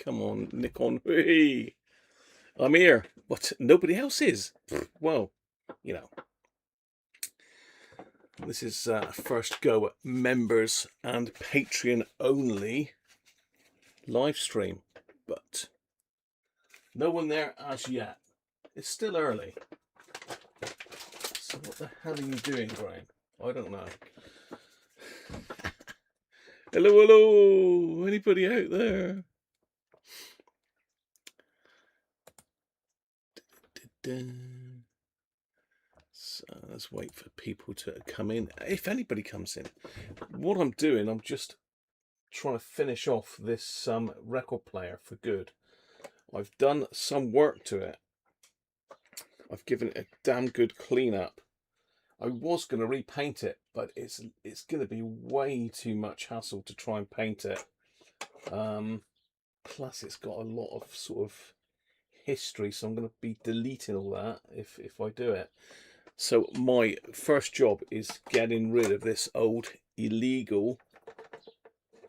Come on, Nikon. Hey, I'm here, but nobody else is. Well, you know, this is first go at members and Patreon only live stream, but no one there as yet. It's still early. So what the hell are you doing, Graham? I don't know. Hello, hello! Anybody out there? So let's wait for people to come in. If anybody comes in, what I'm doing, I'm just trying to finish off this record player for good. I've done some work to it. I've given it a damn good clean up. I was going to repaint it, but it's going to be way too much hassle to try and paint it. Plus, it's got a lot of sort of history, so I'm going to be deleting all that if I do it. So my first job is getting rid of this old illegal.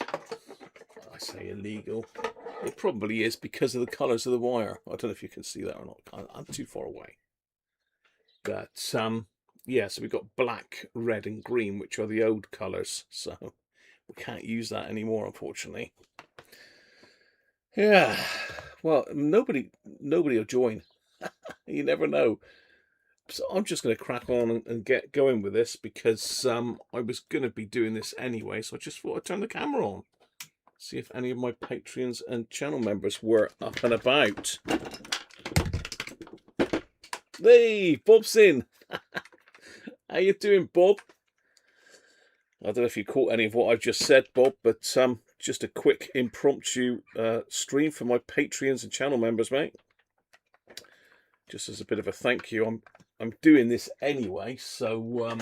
I say illegal. It probably is because of the colours of the wire. I don't know if you can see that or not. I'm too far away. But yeah, so we've got black, red and green, which are the old colours. So we can't use that anymore, unfortunately. Yeah, well, nobody will join. You never know. So I'm just going to crack on and get going with this because I was going to be doing this anyway. So I just thought I'd turn the camera on. See if any of my Patreons and channel members were up and about. Hey, Bob's in. How you doing, Bob? I don't know if you caught any of what I've just said, Bob, but just a quick impromptu stream for my Patreons and channel members, mate. Just as a bit of a thank you. I'm doing this anyway, so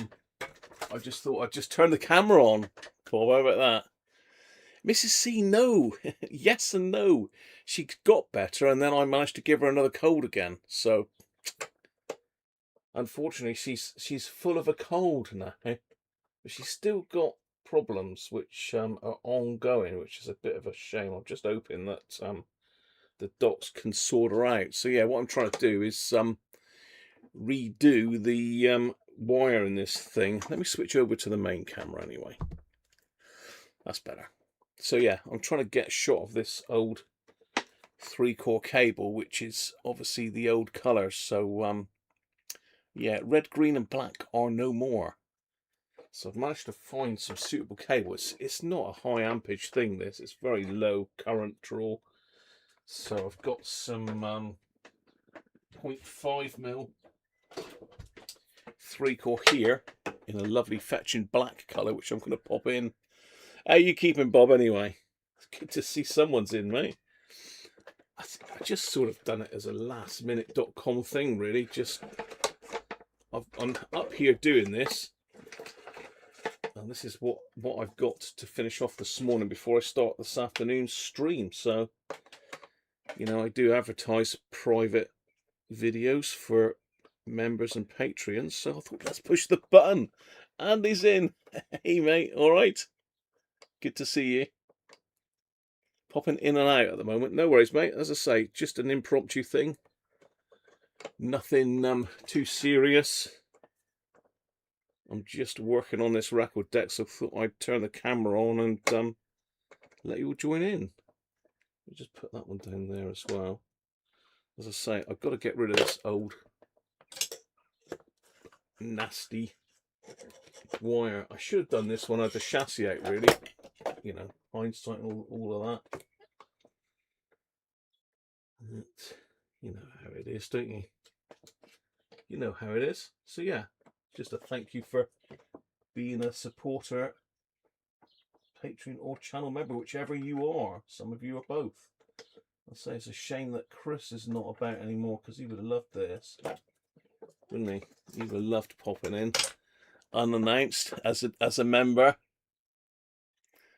I just thought I'd just turn the camera on. Bob, how about that? Mrs. C, no. Yes and no. She got better, and then I managed to give her another cold again. So, unfortunately, she's full of a cold now. But she's still got problems which are ongoing, which is a bit of a shame. I'm just hoping that the docs can sort her out. So, yeah, what I'm trying to do is redo the wire in this thing. Let me switch over to the main camera anyway. That's better. So yeah, I'm trying to get a shot of this old 3-core cable, which is obviously the old colours. So yeah, red, green and black are no more. So I've managed to find some suitable cable. It's not a high ampage thing, this. It's very low current draw. So I've got some 0.5mm 3-core here in a lovely fetching black colour, which I'm going to pop in. How you keeping, Bob, anyway? It's good to see someone's in, mate. I just sort of done it as a lastminute.com thing, really. Just, I'm up here doing this. And this is what I've got to finish off this morning before I start this afternoon's stream. So, you know, I do advertise private videos for members and Patreons. So I thought, let's push the button. Andy's in. Hey, mate. All right. Good to see you. Popping in and out at the moment. No worries, mate. As I say, just an impromptu thing. Nothing too serious. I'm just working on this record deck, so I thought I'd turn the camera on and let you all join in. I'll just put that one down there as well. As I say, I've got to get rid of this old nasty wire. I should have done this one. I had the chassis out, really. You know, hindsight and all of that. But you know how it is, don't you? You know how it is. So yeah, just a thank you for being a supporter, Patreon or channel member, whichever you are. Some of you are both. I'll say it's a shame that Chris is not about anymore because he would have loved this, wouldn't he? He would have loved popping in unannounced as a member.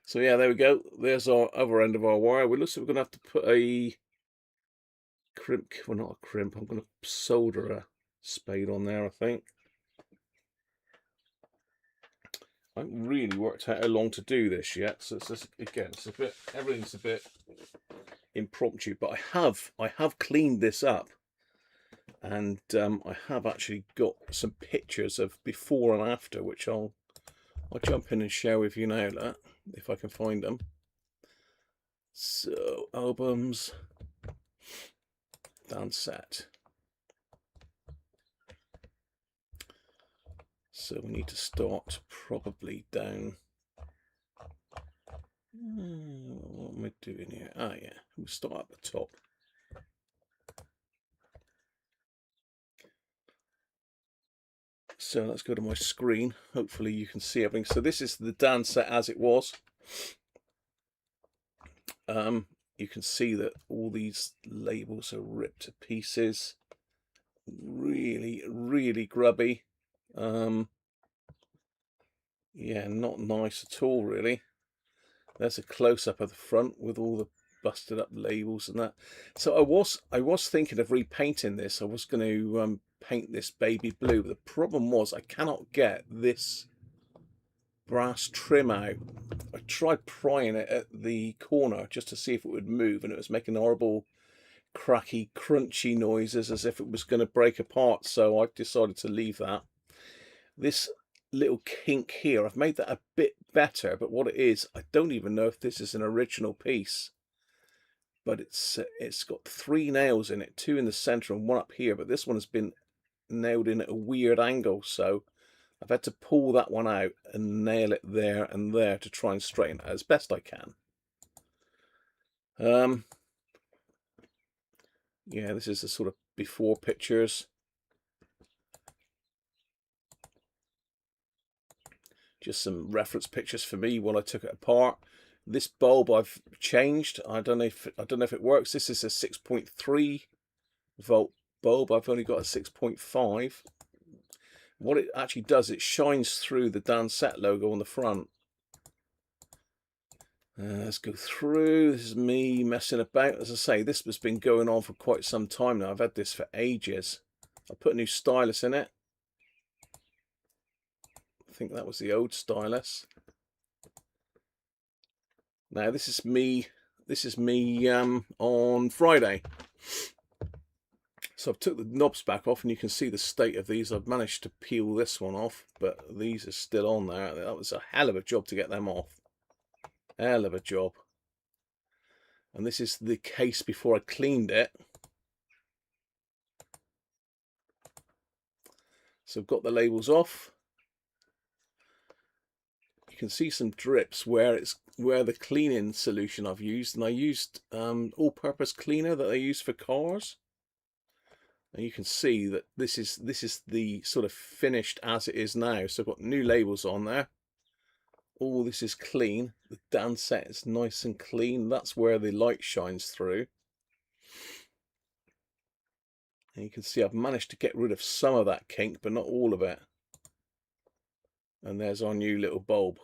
So yeah, there we go. There's our other end of our wire. We looks like we're gonna have to put a crimp. Well, not a crimp. I'm gonna solder a spade on there, I think. I haven't really worked out how long to do this yet, so it's just, again, it's a bit, everything's a bit impromptu, but I have cleaned this up, and I have actually got some pictures of before and after, which I'll jump in and share with you now, if I can find them. So, albums, Dansette. So we need to start probably down. What am I doing here? Ah, yeah, we'll start at the top. So let's go to my screen. Hopefully you can see everything. So this is the Dansette as it was. You can see that all these labels are ripped to pieces. Really, really grubby. Yeah, not nice at all, really. There's a close-up of the front with all the busted up labels and that. So I was thinking of repainting this. I was going to paint this baby blue, but the problem was I cannot get this brass trim out. I tried prying it at the corner just to see if it would move, and it was making horrible cracky crunchy noises as if it was going to break apart, so I decided to leave that. This little kink here, I've made that a bit better, but what it is, I don't even know if this is an original piece, but it's got 3 nails in it, 2 in the center and 1 up here, but this one has been nailed in at a weird angle, so I've had to pull that one out and nail it there and there to try and straighten it as best I can. Yeah, this is the sort of before pictures. Just some reference pictures for me when I took it apart. This bulb I've changed. I don't know if it works. This is a 6.3 volt bulb. I've only got a 6.5. What it actually does, it shines through the Dansette logo on the front. Let's go through. This is me messing about. As I say, this has been going on for quite some time now. I've had this for ages. I put a new stylus in it. I think that was the old stylus. Now this is me on Friday. So I've took the knobs back off, and you can see the state of these. I've managed to peel this one off, but these are still on there. That was a hell of a job to get them off. Hell of a job. And this is the case before I cleaned it. So I've got the labels off. You can see some drips where the cleaning solution I've used, and I used all-purpose cleaner that I use for cars. And you can see that this is the sort of finished as it is now. So I've got new labels on there. All this is clean. The Dansette is nice and clean. That's where the light shines through. And you can see I've managed to get rid of some of that kink, but not all of it. And there's our new little bulb.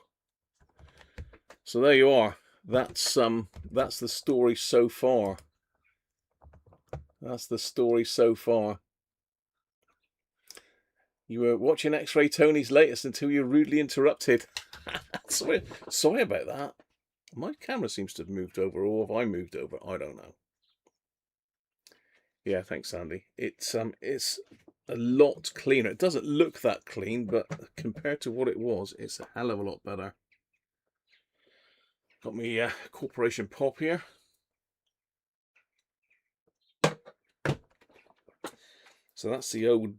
So there you are. That's the story so far. That's the story so far. You were watching X-Ray Tony's latest until you're rudely interrupted. Sorry about that. My camera seems to have moved over, or have I moved over? I don't know. Yeah, thanks, Andy. It's a lot cleaner. It doesn't look that clean, but compared to what it was, it's a hell of a lot better. Got me Corporation Pop here. So that's the old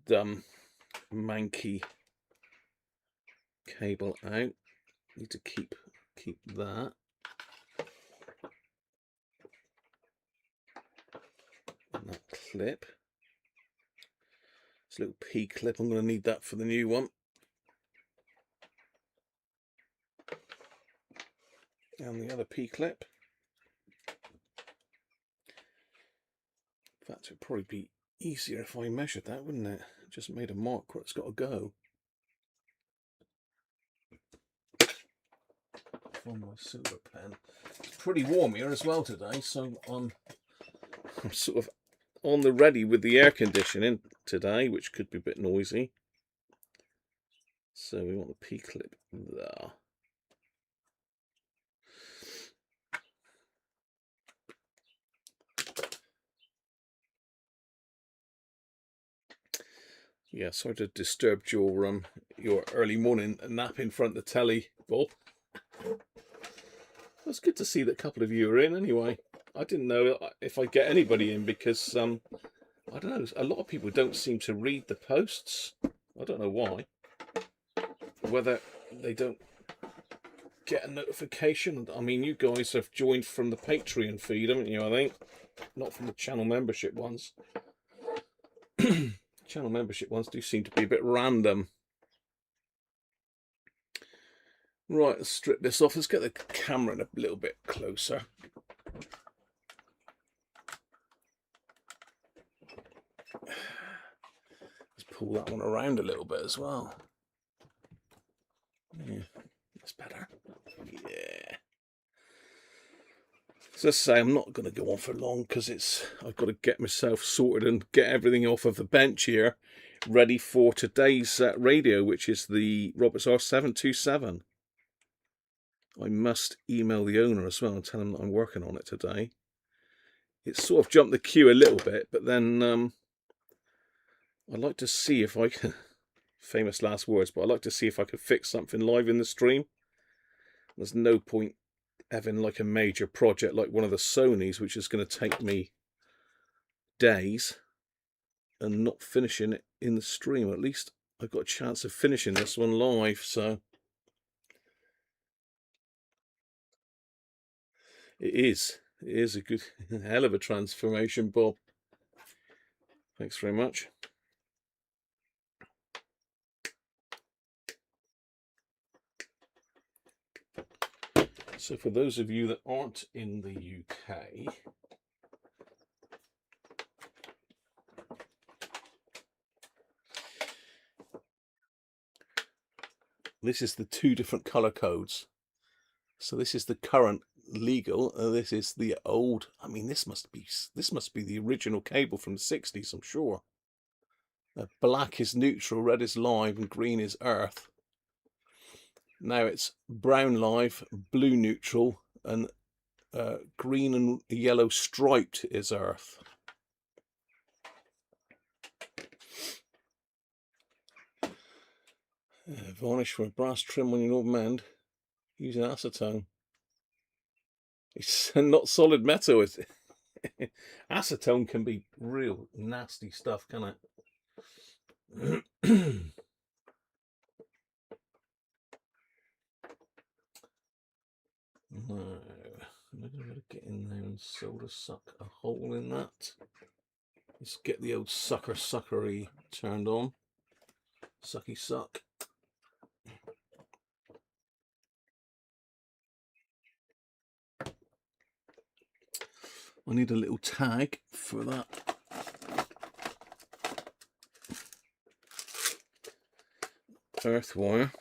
manky cable out. Need to keep that. And that clip. This little P clip, I'm going to need that for the new one. And the other P clip. In fact, it would probably be easier if I measured that, wouldn't it? Just made a mark where it's got to go. From my silver pen. It's pretty warm here as well today, so I'm sort of on the ready with the air conditioning today, which could be a bit noisy. So we want the P clip there. Yeah, sorry to disturb your early morning nap in front of the telly, Bob. It's good to see that a couple of you are in anyway. I didn't know if I'd get anybody in because I don't know, a lot of people don't seem to read the posts. I don't know why. Whether they don't get a notification. I mean, you guys have joined from the Patreon feed, haven't you, I think? Not from the channel membership ones. Channel membership ones do seem to be a bit random. Right, let's strip this off. Let's get the camera in a little bit closer. Let's pull that one around a little bit as well. Yeah, that's better. Yeah. So let's say I'm not going to go on for long because I've got to get myself sorted and get everything off of the bench here, ready for today's radio, which is the Roberts R727. I must email the owner as well and tell him that I'm working on it today. It's sort of jumped the queue a little bit, but then I'd like to see if I can, famous last words, but I'd like to see if I could fix something live in the stream. There's no point having like a major project like one of the Sonys, which is going to take me days, and not finishing it in the stream. At least I've got a chance of finishing this one live, so it is a good hell of a transformation, Bob. Thanks very much. So for those of you that aren't in the UK, this is the two different color codes. So this is the current legal, this is the old. I mean, this must be the original cable from the 60s, I'm sure. Black is neutral, red is live, and green is earth. Now it's brown live, blue neutral, and green and yellow striped is earth. Varnish for a brass trim on your northern end using acetone. It's not solid metal, is it? Acetone can be real nasty stuff, can it? No, I'm not going to get in there and solder suck a hole in that. Let's get the old suckery turned on. Sucky suck. I need a little tag for that. Earth wire.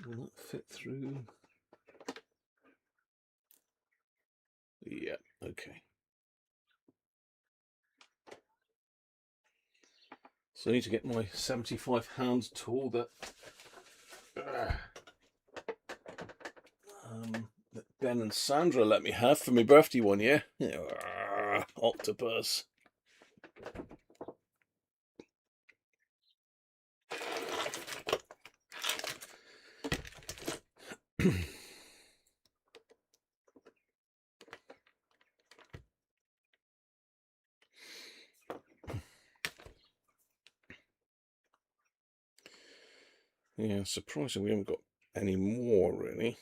Will that fit through? Yeah, okay. So I need to get my 75 hand tool that Ben and Sandra let me have for my birthday one year. Octopus. Yeah, surprising we haven't got any more really.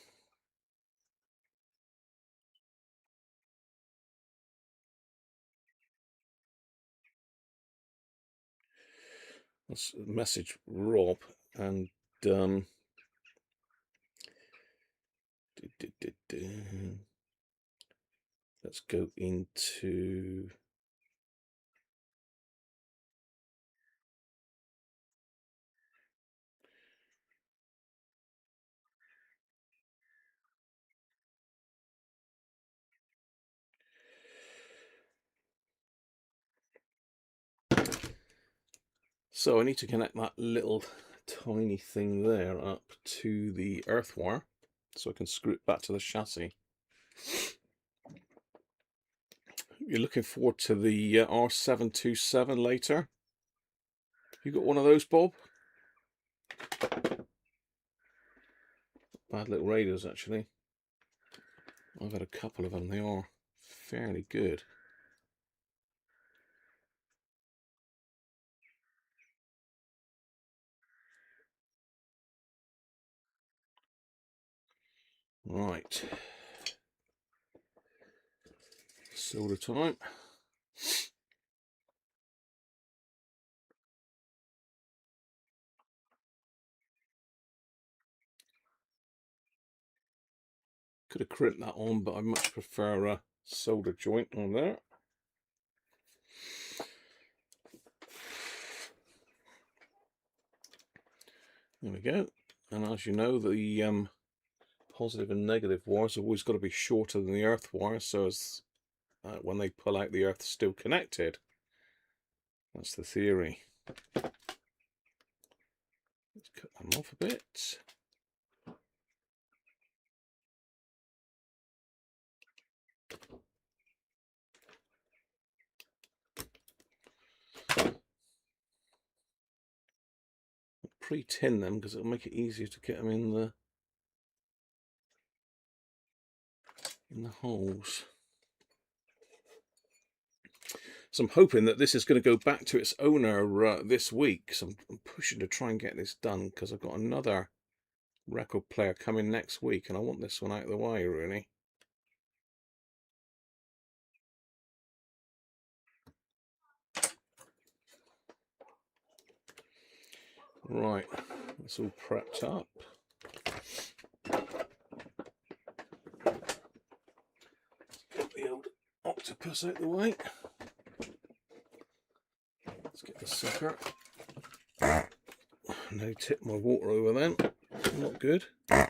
Let's message Rob and let's go into so I need to connect that little tiny thing there up to the earth wire so I can screw it back to the chassis. You're looking forward to the R727 later. You got one of those, Bob? Bad little radios, actually. I've had a couple of them. They are fairly good. Right. Solder time. Could have crimped that on, but I much prefer a solder joint on there. There we go. And as you know, the positive and negative wires have always got to be shorter than the earth wire, so as when they pull out, the earth's still connected. That's the theory. Let's cut them off a bit. Pre-tin them because it'll make it easier to get them in the holes. So I'm hoping that this is going to go back to its owner this week. So I'm pushing to try and get this done because I've got another record player coming next week and I want this one out of the way, really. Right, it's all prepped up. Get the old octopus out the way. Let's get the sucker. No, tip my water over then. Not good. I'm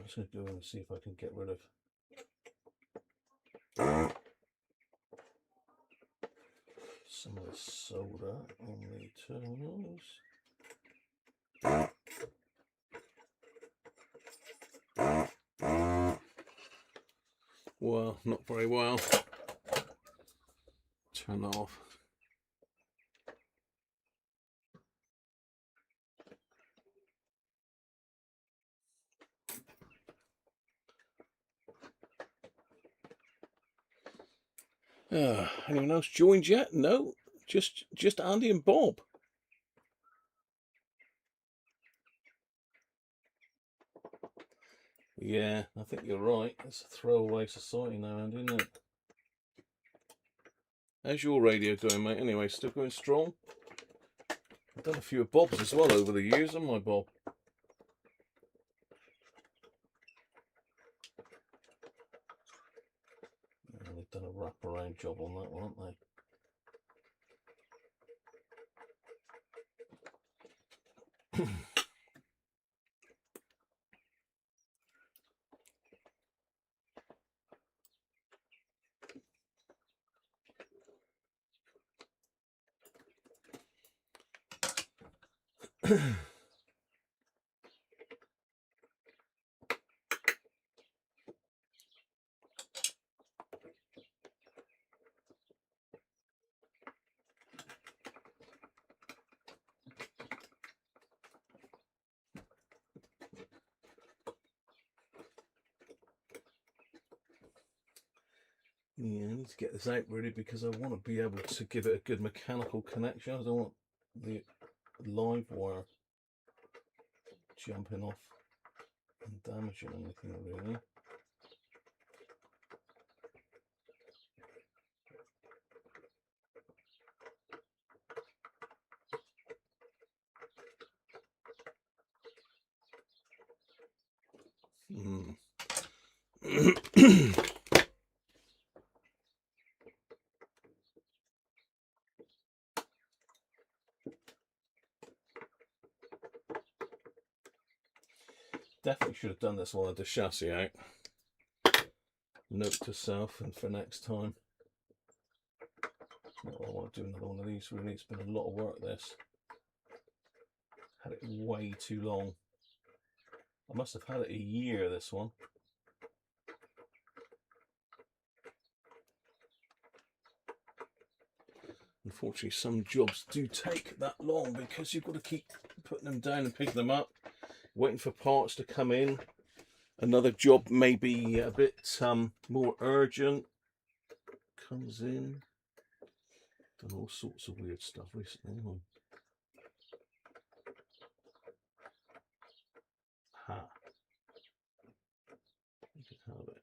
just going to go and see if I can get rid of some of the solder on the terminals. Well, not very well. Turn that off. Anyone else joined yet? No, just Andy and Bob. Yeah, I think you're right. It's a throwaway society now, Andy, isn't it? How's your radio going, mate? Anyway, still going strong? I've done a few of Bob's as well over the years, haven't I, Bob? Yeah, they've done a wraparound job on that one, haven't they? Yeah, I need to get this out really because I want to be able to give it a good mechanical connection. I don't want the live wire jumping off and damaging anything really. Definitely should have done this while I had the chassis out. Note to self, and for next time. I want to do another one of these really. It's been a lot of work, this. Had it way too long. I must have had it a year, this one. Unfortunately, some jobs do take that long because you've got to keep putting them down and picking them up, waiting for parts to come in. Another job may be a bit more urgent. Comes in. Done all sorts of weird stuff recently. Ha. You can have it.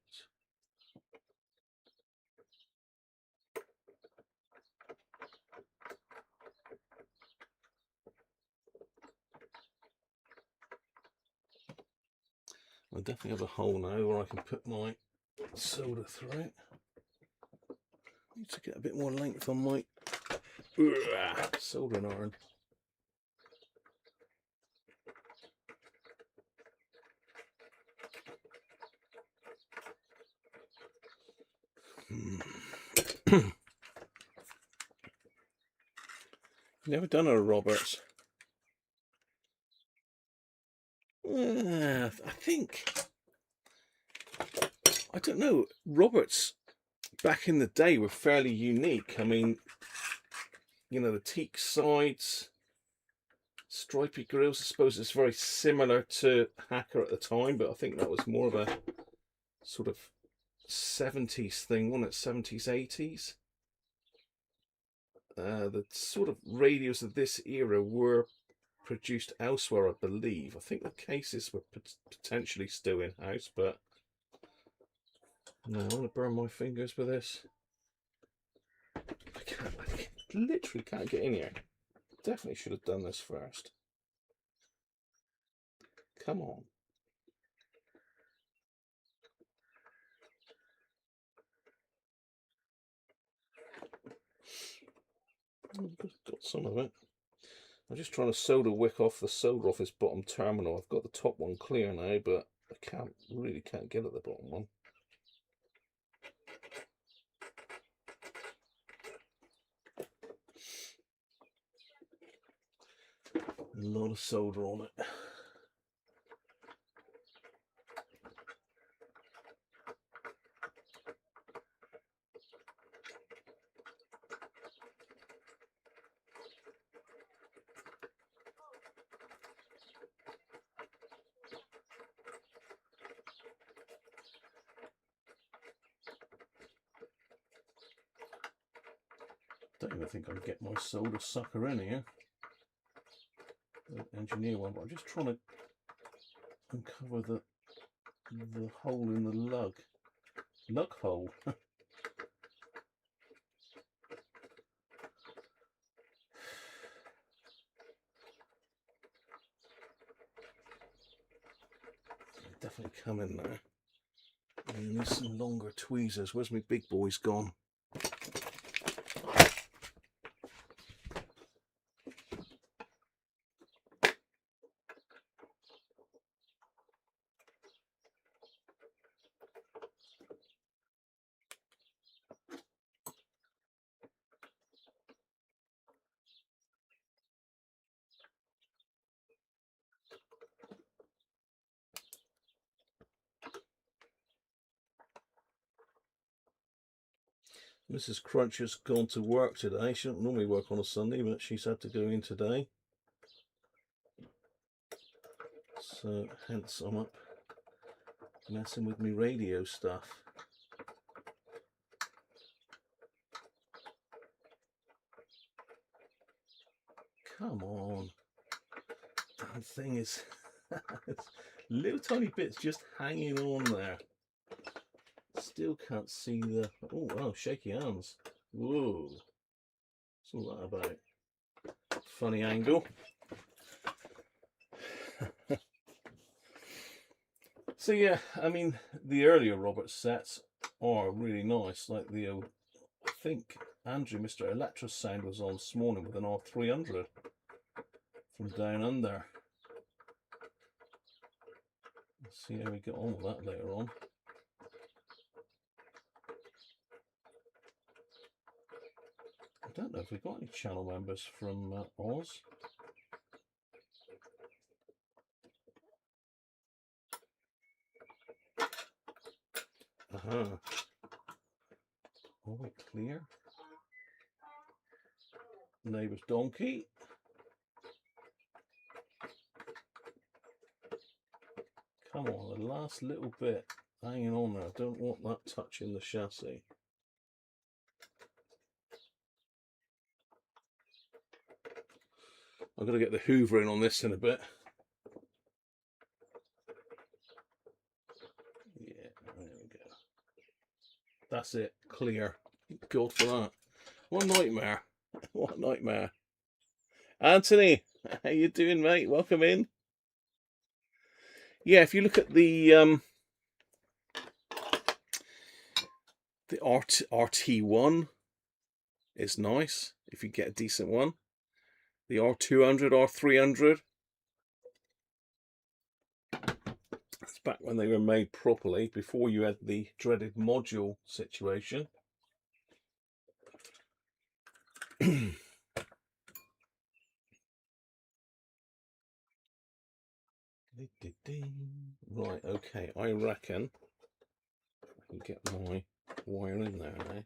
I definitely have a hole now where I can put my solder through. Need to get a bit more length on my soldering iron. Never done a Roberts. I think, I don't know, Roberts back in the day were fairly unique. I mean, you know, the teak sides, stripy grills, I suppose it's very similar to Hacker at the time, but I think that was more of a sort of 70s thing, wasn't it? 70s, 80s. The sort of radios of this era were produced elsewhere, I believe. I think the cases were potentially still in-house, but no, I want to burn my fingers with this. I literally can't get in here. Definitely should have done this first. Come on. Got some of it. I'm just trying to solder wick off the solder off this bottom terminal. I've got the top one clear now, but I really can't get at the bottom one. A lot of solder on it. Don't even think I can get my solder sucker in here. The engineer one, but I'm just trying to uncover the hole in the lug hole. Definitely come in there. I need some longer tweezers. Where's my big boys gone? Mrs. Crunch has gone to work today. She doesn't normally work on a Sunday, but she's had to go in today. So, hence I'm up messing with me radio stuff. Come on. That thing is little tiny bits just hanging on there. Still can't see the... Oh, shaky hands. Whoa. What's all that about? Funny angle. So yeah, I mean, the earlier Roberts sets are really nice. Like the old, I think Andrew, Mr. Electro Sound, was on this morning with an R300 from down under. Let's see how we get on with that later on. I don't know if we've got any channel members from Oz. All clear. Neighbour's donkey. Come on, the last little bit. Hanging on there. I don't want that touching the chassis. I've got to get the Hoover in on this in a bit. Yeah, there we go. That's it. Clear. Thank God for that. What a nightmare. What a nightmare. Anthony, how you doing, mate? Welcome in. Yeah, if you look at the RT1 is nice if you get a decent one. The R200, R300. It's back when they were made properly, before you had the dreaded module situation. Right, okay, I reckon I can get my wire in there now.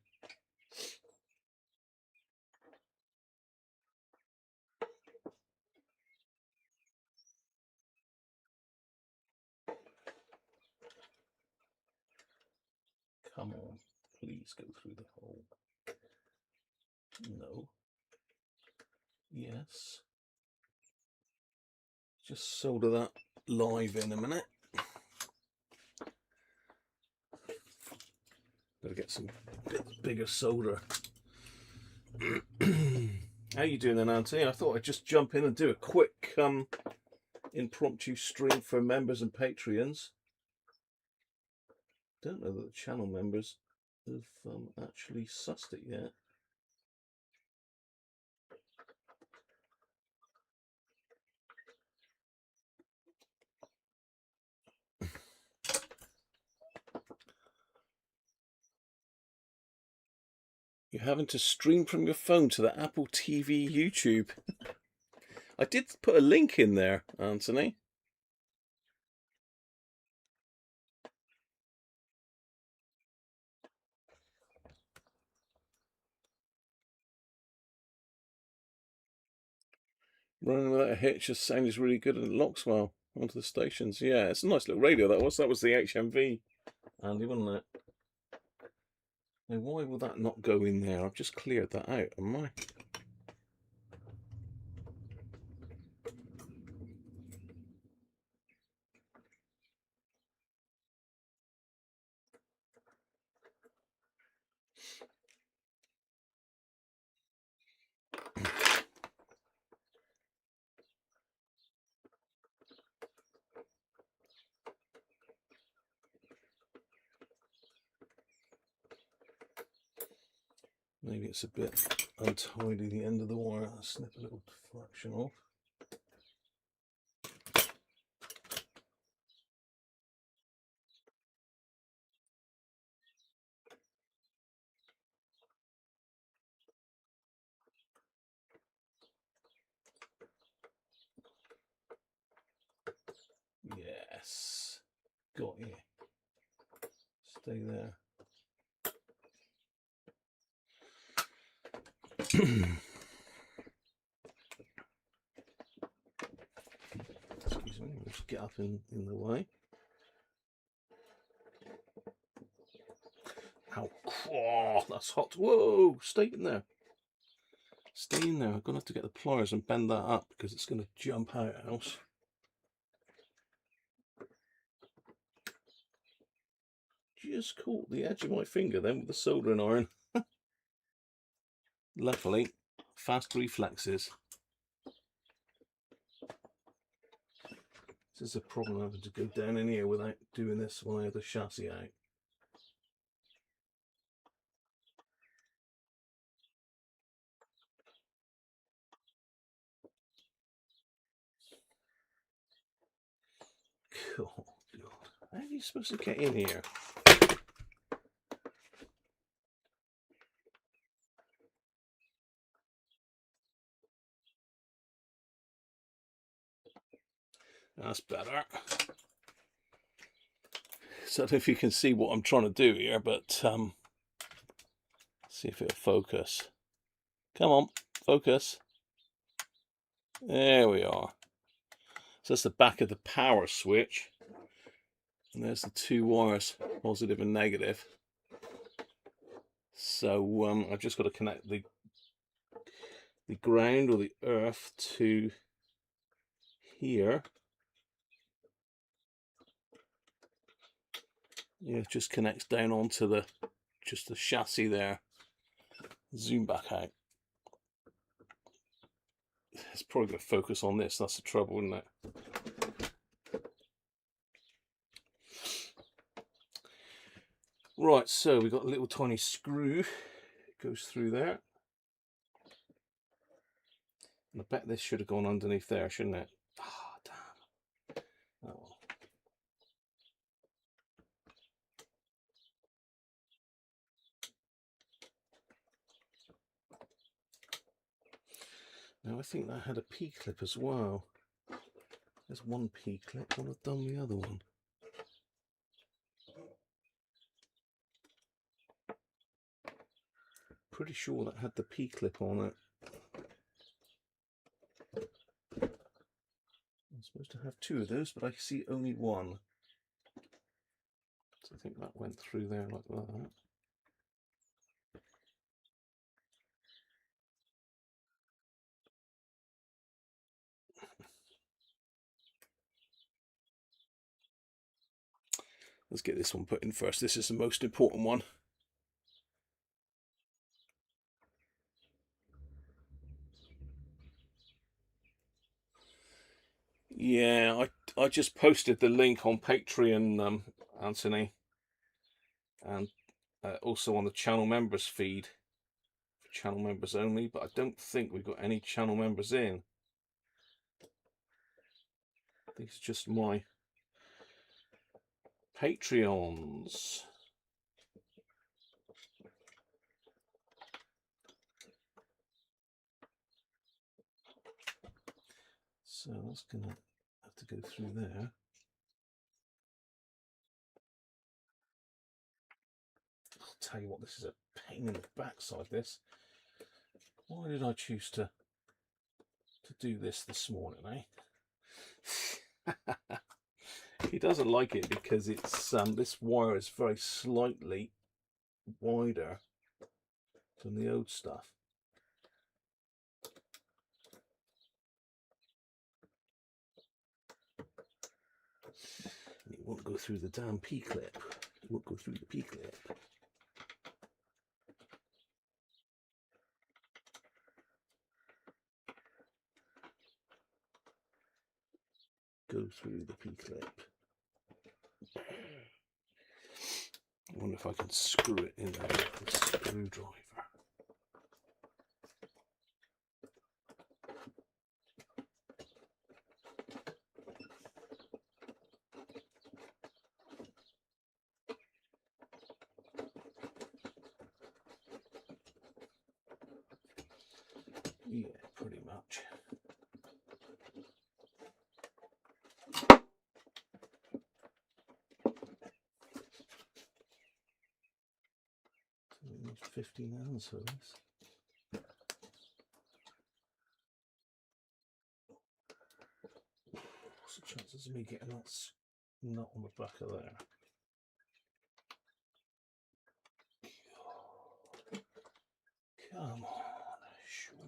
Come on, please go through the hole. No. Yes. Just solder that live in a minute. Gotta get some bigger solder. How you doing then, Anthony? I thought I'd just jump in and do a quick impromptu stream for members and Patreons. Don't know that the channel members have actually sussed it yet. You're having to stream from your phone to the Apple TV YouTube. I did put a link in there, Anthony. Running without a hitch, the sound is really good and it locks well onto the stations. Yeah, it's a nice little radio that was. That was the HMV, Andy, wasn't it? Now, why will that not go in there? I've just cleared that out, am I? Maybe it's a bit untidy, the end of the wire. I'll snip a little fraction off. Yes. Got you. Stay there. Excuse me, let's get up in the way. Ow. Oh, that's hot. Whoa, stay in there. Stay in there. I'm going to have to get the pliers and bend that up because it's going to jump out else. Just caught the edge of my finger then with the soldering iron. Luckily, fast reflexes. This is a problem having to go down in here without doing this when I have the chassis out. Oh, God. How are you supposed to get in here? That's better. So I don't know if you can see what I'm trying to do here, but see if it'll focus. Come on, focus. There we are. So that's the back of the power switch. And there's the two wires, positive and negative. So I've just got to connect the ground or the earth to here. Yeah, it just connects down onto the chassis there. Zoom back out. It's probably going to focus on this. That's the trouble, isn't it? Right, so we've got a little tiny screw. It goes through there. And I bet this should have gone underneath there, shouldn't it? Ah, damn. Oh well. Now I think that had a P-clip as well. There's one P-clip, what have done the other one? Pretty sure that had the P-clip on it. I'm supposed to have two of those, but I see only one. So I think that went through there like that. Let's get this one put in first. This is the most important one. Yeah, I just posted the link on Patreon, Anthony, and also on the channel members feed for channel members only, but I don't think we've got any channel members in. I think it's just my Patreons. So that's gonna have to go through there. I'll tell you what, this is a pain in the backside, this. Why did I choose to do this morning, eh? He doesn't like it because it's this wire is very slightly wider than the old stuff. It won't go through the damn P-clip. It won't go through the P-clip. Go through the P-clip. I wonder if I can screw it in there with a screwdriver. Yeah, pretty much. So we need 15 ounces for this. What's the chances of me getting that nut on the back of there? Come on, surely.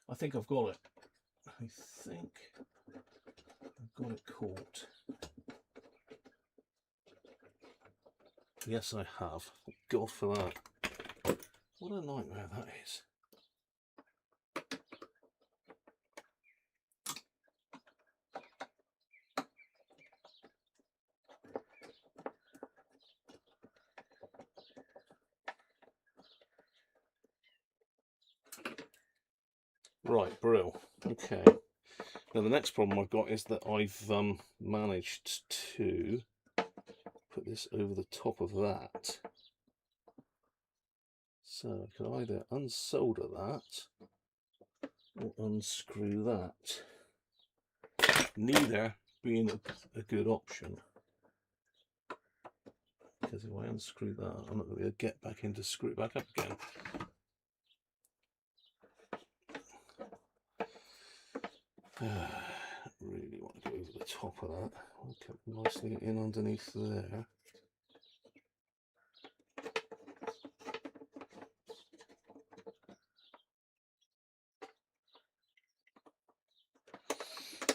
I think I've got it. I think I've got it caught. Yes, I have. God for that. What a nightmare that is. Right, brill. Okay. Now the next problem I've got is that I've managed to put this over the top of that. So I can either unsolder that or unscrew that. Neither being a good option. Because if I unscrew that, I'm not going to be able to get back in to screw it back up again. Really want to go over the top of that. I'll come nicely in underneath there.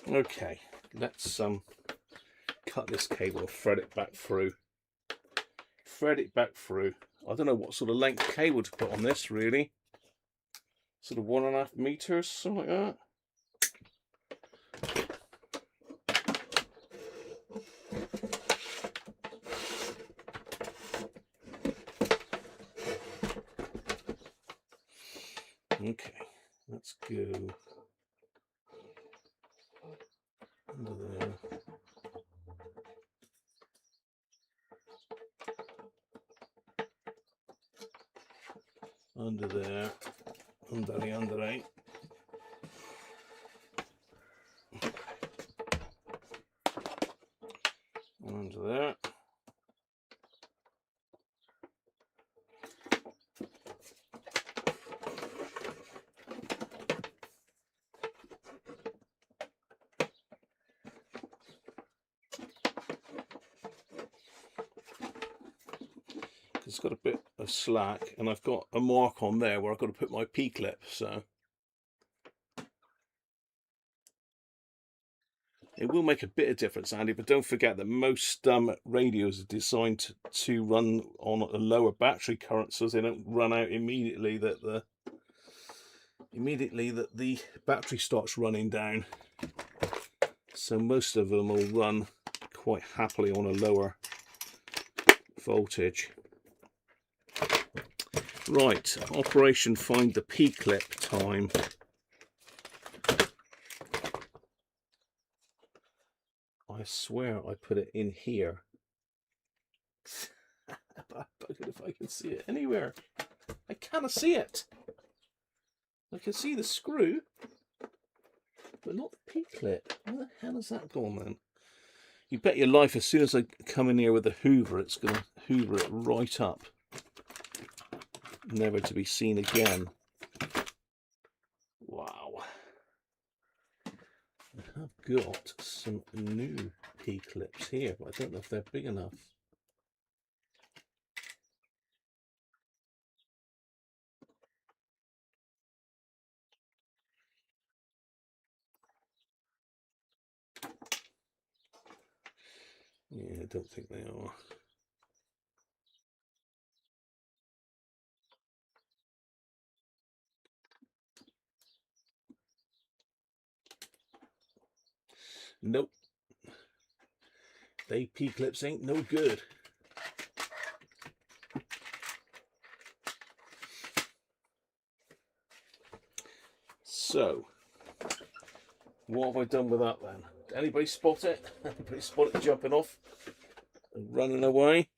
Okay, let's cut this cable, thread it back through. Thread it back through. I don't know what sort of length cable to put on this, really. Sort of 1.5 meters, something like that. Okay, let's go under there. Under there, under there, under there. It's got a bit of slack, and I've got a mark on there where I've got to put my P-clip, so it will make a bit of difference, Andy, but don't forget that most radios are designed to run on a lower battery current, so they don't run out immediately that the battery starts running down. So most of them will run quite happily on a lower voltage. Right, Operation Find the P-clip time. I swear I put it in here. But if I can see it anywhere. I cannot see it. I can see the screw, but not the P-clip. Where the hell has that gone then? You bet your life as soon as I come in here with the hoover, it's going to hoover it right up. Never to be seen again. Wow. I have got some new P-clips here, but I don't know if they're big enough. Yeah, I don't think they are. Nope. They P-clips ain't no good. So, what have I done with that then? Did anybody spot it? Anybody spot it jumping off and running away?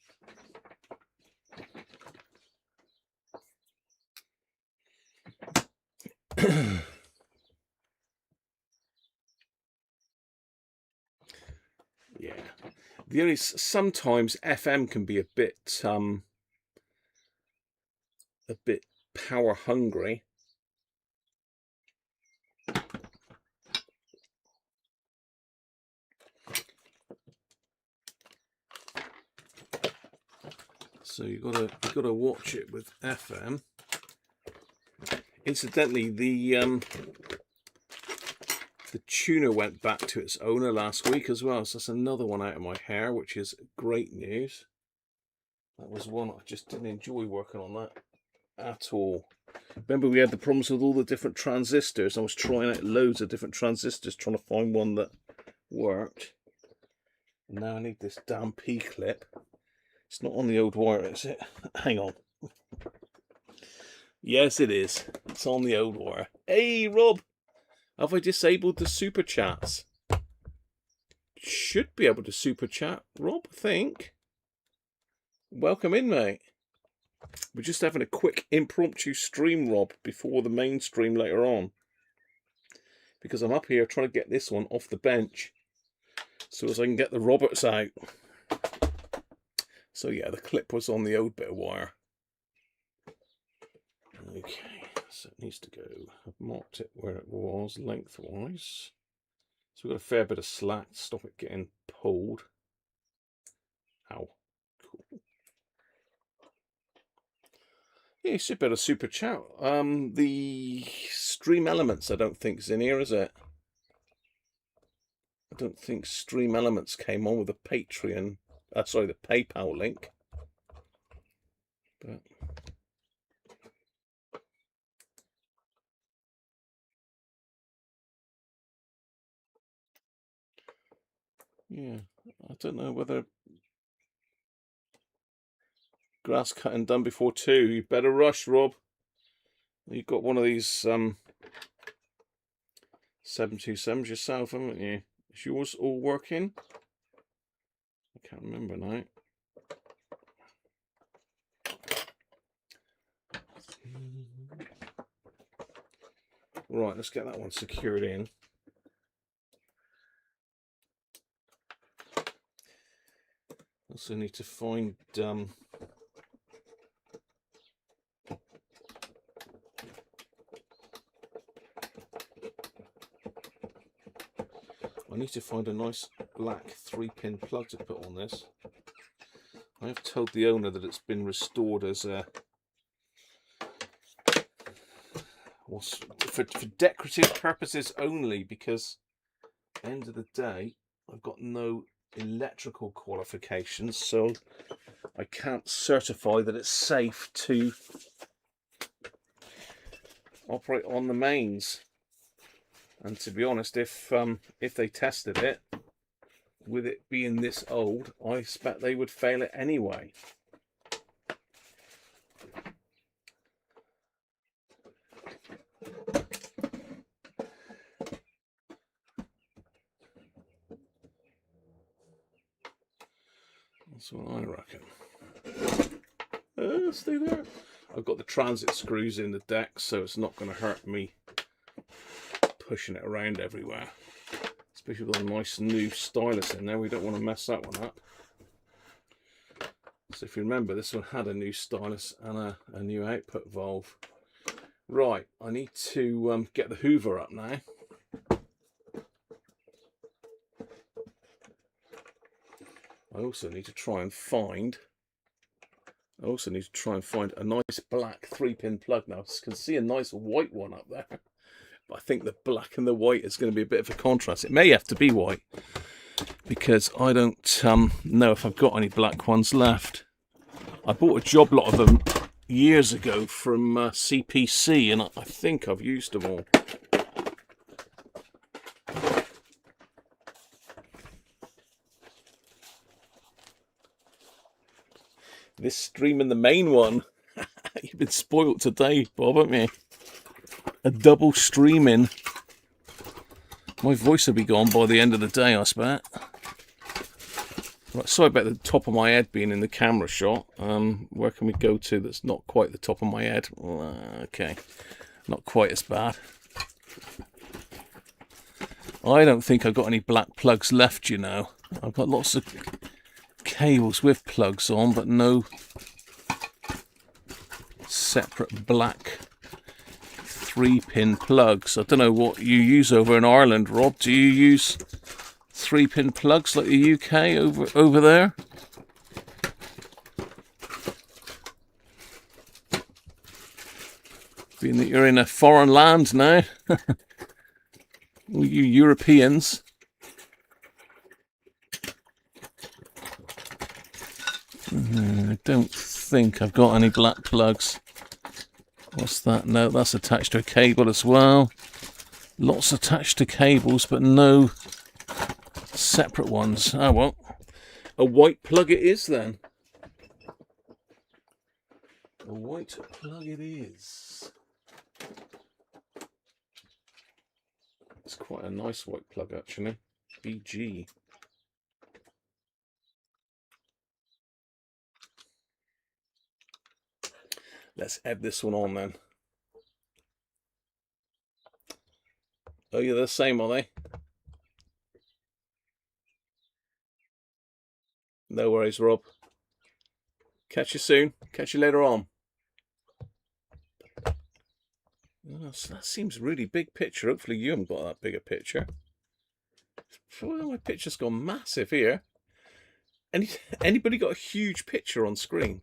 Yeah. The only sometimes FM can be a bit power hungry. So you've got to watch it with FM. Incidentally, the tuner went back to its owner last week as well, so that's another one out of my hair, which is great news. That was one I just didn't enjoy working on that at all. Remember, we had the problems with all the different transistors. I was trying out loads of different transistors, trying to find one that worked. And now I need this damn P-clip. It's not on the old wire, is it? Hang on. Yes, it is. It's on the old wire. Hey, Rob, have I disabled the super chats? Should be able to super chat, Rob, I think. Welcome in, mate. We're just having a quick impromptu stream, Rob, before the main stream later on. Because I'm up here trying to get this one off the bench so as I can get the Roberts out. So yeah, the clip was on the old bit of wire. Okay, so it needs to go. I've marked it where it was lengthwise. So we've got a fair bit of slack to stop it getting pulled. Ow. Cool. Yeah, you should better super chat. The Stream Elements I don't think is in here, is it? I don't think Stream Elements came on with the Patreon, sorry, the PayPal link. But yeah, I don't know whether grass cutting done before 2. You better rush, Rob. You've got one of these 727s yourself, haven't you? Is yours all working? I can't remember now. Right, let's get that one secured in. Also need to find I need to find a nice black 3-pin plug to put on this. I have told the owner that it's been restored as a for decorative purposes only, because at the end of the day I've got no electrical qualifications, so I can't certify that it's safe to operate on the mains. And to be honest, if they tested it, with it being this old, I expect they would fail it anyway. That's what I reckon. Stay there. I've got the transit screws in the deck, so it's not going to hurt me pushing it around everywhere. Especially with a nice new stylus in there, we don't want to mess that one up. So if you remember, this one had a new stylus and a new output valve. Right, I need to get the hoover up now. I also need to try and find a nice black 3-pin plug now. I can see a nice white one up there. But I think the black and the white is going to be a bit of a contrast. It may have to be white, because I don't know if I've got any black ones left. I bought a job lot of them years ago from CPC, and I think I've used them all. This stream in the main one. You've been spoilt today, Bob, haven't you? A double streaming. My voice will be gone by the end of the day, I expect. Right, sorry about the top of my head being in the camera shot. Where can we go to that's not quite the top of my head? Okay, not quite as bad. I don't think I've got any black plugs left, you know. I've got lots of cables with plugs on, but no separate black 3-pin plugs. I don't know what you use over in Ireland, Rob. Do you use 3-pin plugs like the UK over there? Being that you're in a foreign land now, you Europeans. I don't think I've got any black plugs. What's that? No, that's attached to a cable as well. Lots attached to cables, but no separate ones. Oh well, a white plug it is then. A white plug it is. It's quite a nice white plug actually. BG. Let's add this one on then. Oh, you're the same, are they? No worries, Rob. Catch you soon. Catch you later on. Oh, so that seems really big picture. Hopefully you haven't got that big a picture. Well, my picture's gone massive here. Anybody got a huge picture on screen?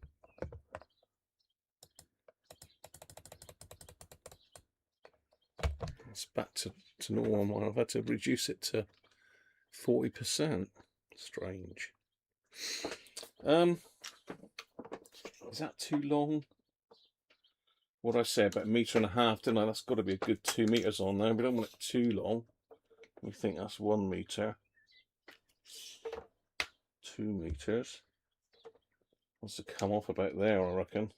It's back to normal. I've had to reduce it to 40%. Strange. Is that too long? What did I say, about 1.5 meters, didn't I? That's got to be a good 2 meters on there. We don't want it too long. We think that's 1 meter. 2 meters. Wants to come off about there, I reckon.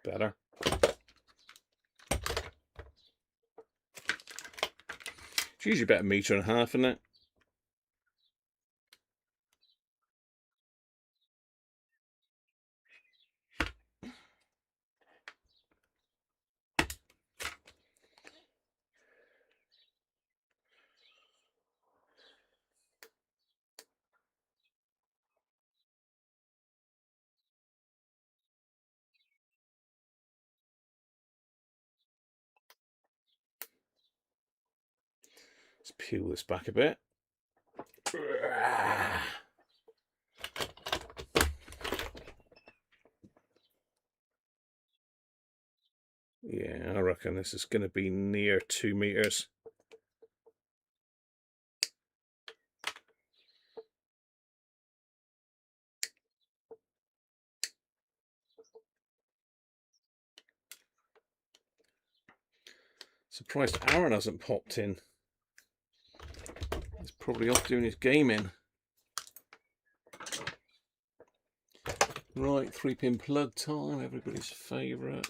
Better. It's usually about 1.5 meters, isn't it? Let's peel this back a bit. Yeah, I reckon this is going to be near 2 meters. Surprised Aaron hasn't popped in. He's probably off doing his gaming. Right, 3-pin plug time, everybody's favourite.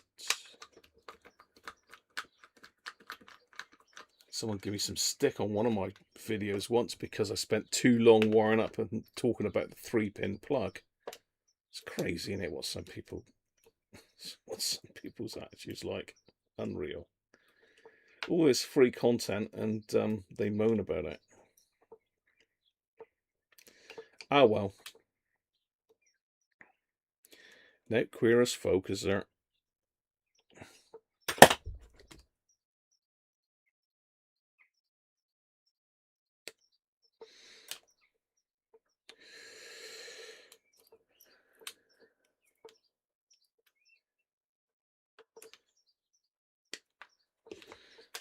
Someone gave me some stick on one of my videos once because I spent too long wiring up and talking about the 3-pin plug. It's crazy, isn't it, what some people's attitudes like. Unreal. All this free content and they moan about it. Ah well. Now queer as folk, is there?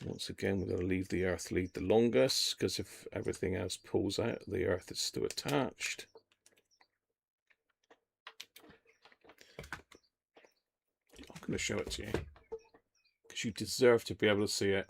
Once again, we're going to leave the earth lead the longest, because if everything else pulls out, the earth is still attached. I'm going to show it to you, because you deserve to be able to see it.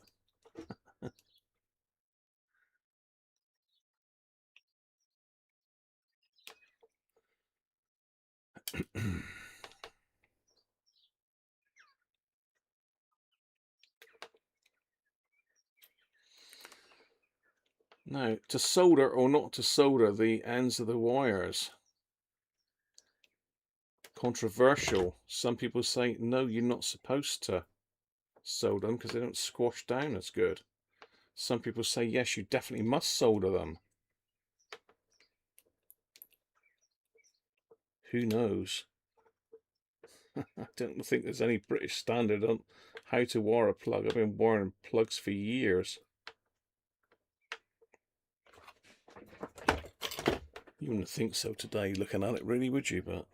Now, to solder or not to solder the ends of the wires. Controversial. Some people say, no, you're not supposed to solder them because they don't squash down as good. Some people say, yes, you definitely must solder them. Who knows? I don't think there's any British standard on how to wire a plug. I've been wiring plugs for years. You wouldn't think so today looking at it, really, would you? But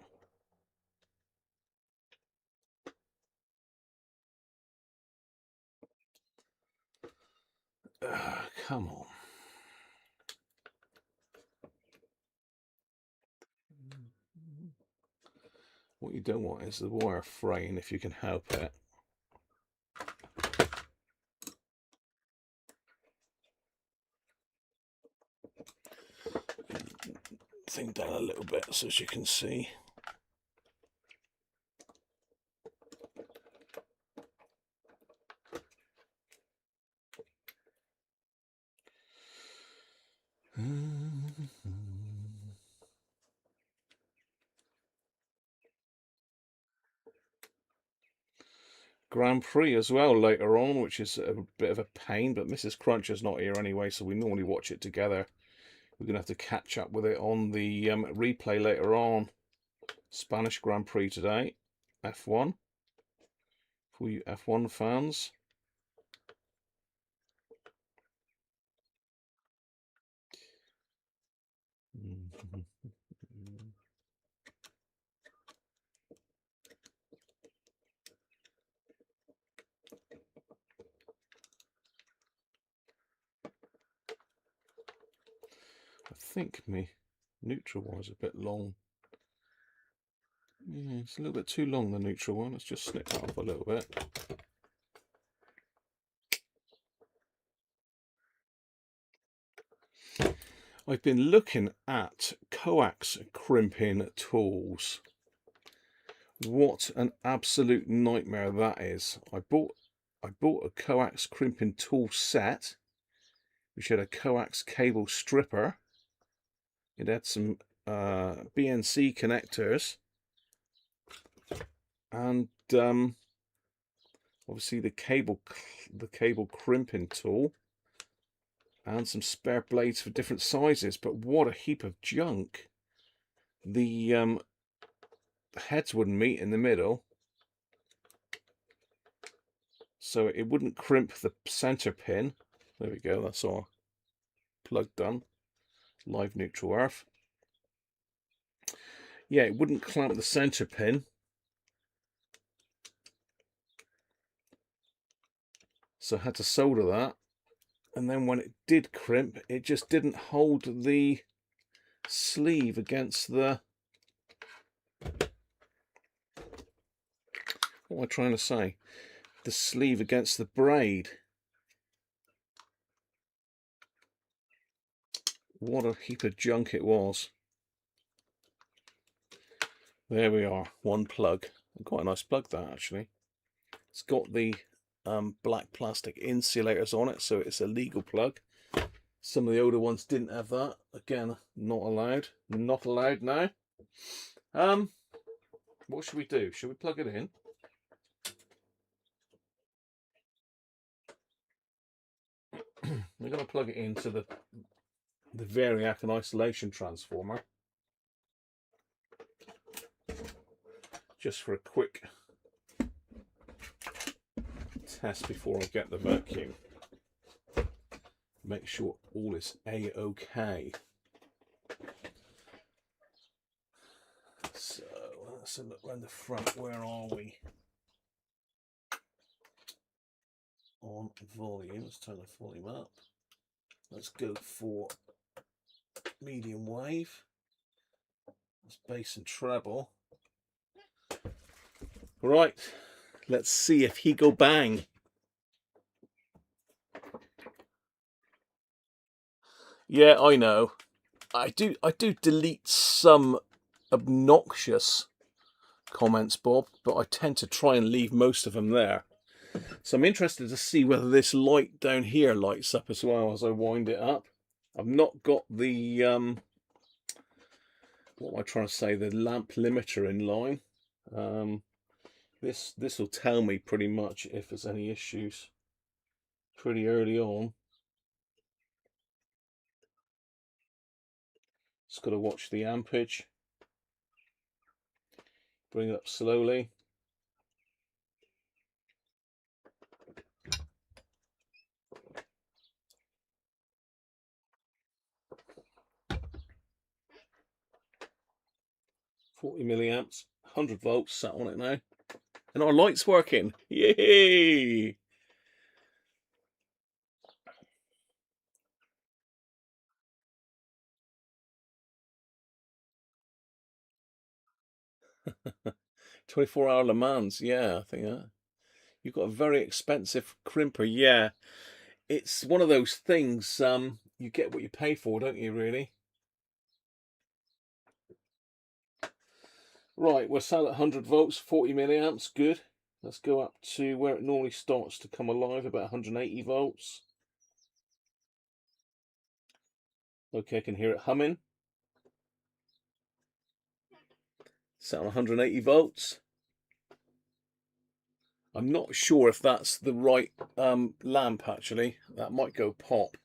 come on. What you don't want is the wire fraying if you can help it. thing down a little bit so as you can see. Grand Prix as well later on, which is a bit of a pain, but Mrs. Cruncher's not here anyway, so we normally watch it together. We're going to have to catch up with it on the replay later on. Spanish Grand Prix today, F1. For you F1 fans. I think my neutral one's a bit long. Yeah, it's a little bit too long, the neutral one. Let's just snip that off a little bit. I've been looking at coax crimping tools. What an absolute nightmare that is. I bought a coax crimping tool set, which had a coax cable stripper. It had some BNC connectors, and obviously the cable crimping tool, and some spare blades for different sizes. But what a heap of junk. The heads wouldn't meet in the middle, so it wouldn't crimp the center pin. There we go, that's all plug done. Live neutral earth. Yeah, it wouldn't clamp the center pin, so I had to solder that. And then when it did crimp, it just didn't hold the sleeve against the... What am I trying to say? The sleeve against the braid. What a heap of junk it was. There we are, one plug. Quite a nice plug that, actually. It's got the black plastic insulators on it, so it's a legal plug. Some of the older ones didn't have that. Again, not allowed. Not allowed now. What should we do? Should we plug it in? We're going to plug it into the variac and isolation transformer, just for a quick test before I get the vacuum. Make sure all is a-okay. So let's have a look around the front. Where are we? On volume, let's turn the volume up. Let's go for medium wave. That's bass and treble. Right, let's see if he go bang. Yeah, I know. I do delete some obnoxious comments, Bob, but I tend to try and leave most of them there. So I'm interested to see whether this light down here lights up as well as I wind it up. I've not got the what am I trying to say, the lamp limiter in line. This will tell me pretty much if there's any issues pretty early on. Just got to watch the ampage. Bring it up slowly. $40 milliamps, 100 volts sat on it now. And our light's working. Yay! $24-hour Le Mans, yeah, I think that. You've got a very expensive crimper, yeah. It's one of those things, you get what you pay for, don't you, really? Right, we're set at 100 volts, 40 milliamps, good. Let's go up to where it normally starts to come alive, about 180 volts. Okay, I can hear it humming. Set on 180 volts. I'm not sure if that's the right lamp, actually. That might go pop.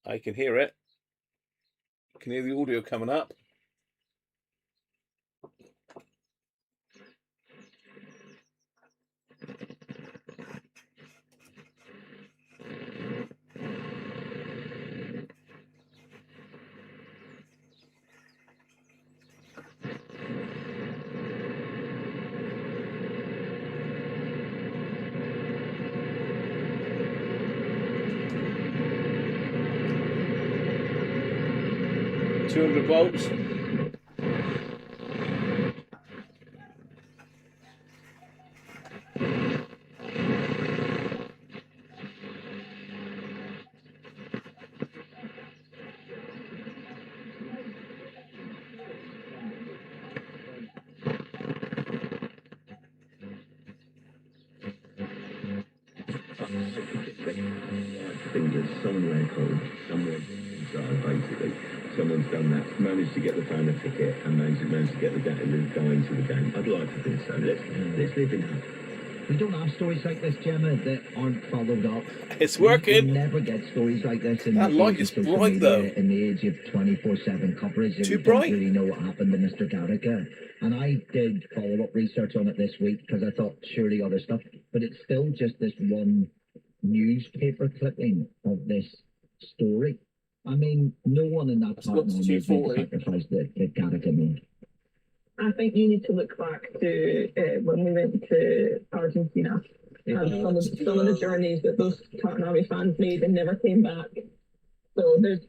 I can hear it. Can hear the audio coming up. $200 volts. Somewhere called somewhere basically someone's done that, managed to get the fan a ticket and managed to get the guy into the game. I'd like to think so. Let's live in hope. We don't have stories like this, Gemma, that aren't followed up. It's working. We never get stories like this in that the light age is of social bright media, though. in the age of 24/7 coverage. Too we bright. don't really know what happened to Mr. Garriga. And I did follow-up research on it this week because I thought surely other stuff, but it's still just this one newspaper clipping of this story. I mean, no one in that part of the movement sacrificed that Garriga made. I think you need to look back to when we went to Argentina and some of the journeys that those Tartanavi fans made and never came back. So there's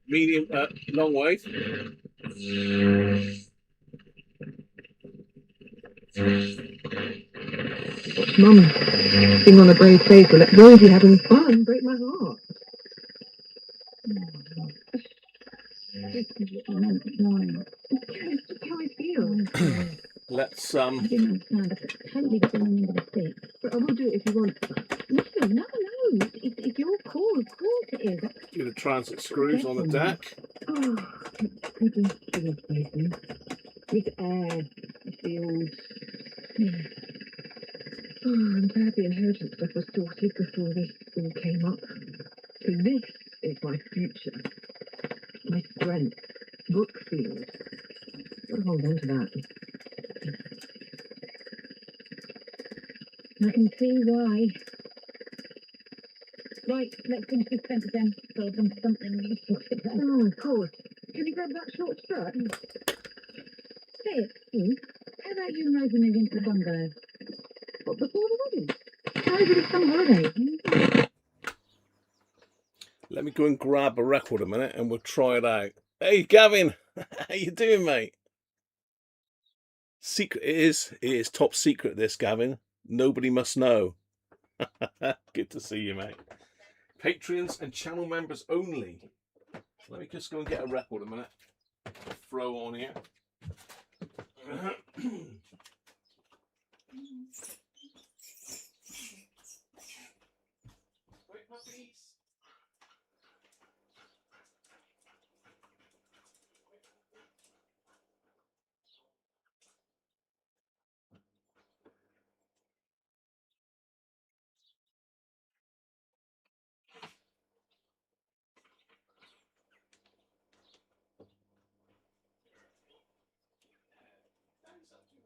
Medium, long wave. Mum, being on a brave face and let Rosie having fun break my heart. This is what I meant this morning. It's just how I feel. Let's I didn't understand. I totally get the meaning of the stick. But I will do it if you want. Listen, no. It's your call. Of course it is. do the transit screws on the deck. Oh, couldn't kill baby. With air, it feels. Yeah. Oh, I'm glad the inheritance stuff was sorted before this all came up. So this is my future. My strength. Brookfield. I'll hold on to that. I can see why. Right, let's finish this sentence then. So I've done something useful. Oh, of course. Can you grab that short strap? Say it. How about you and Rosie move into the bungalow? What, before the wedding? Over the summer holiday. Let me go and grab a record a minute and we'll try it out. Hey, Gavin. How you doing, mate? Secret it is top secret, this, Gavin. Nobody must know. Good to see you, mate. Patreons and channel members only. Let me just go and get a record a minute. Throw on here. Wait, puppies.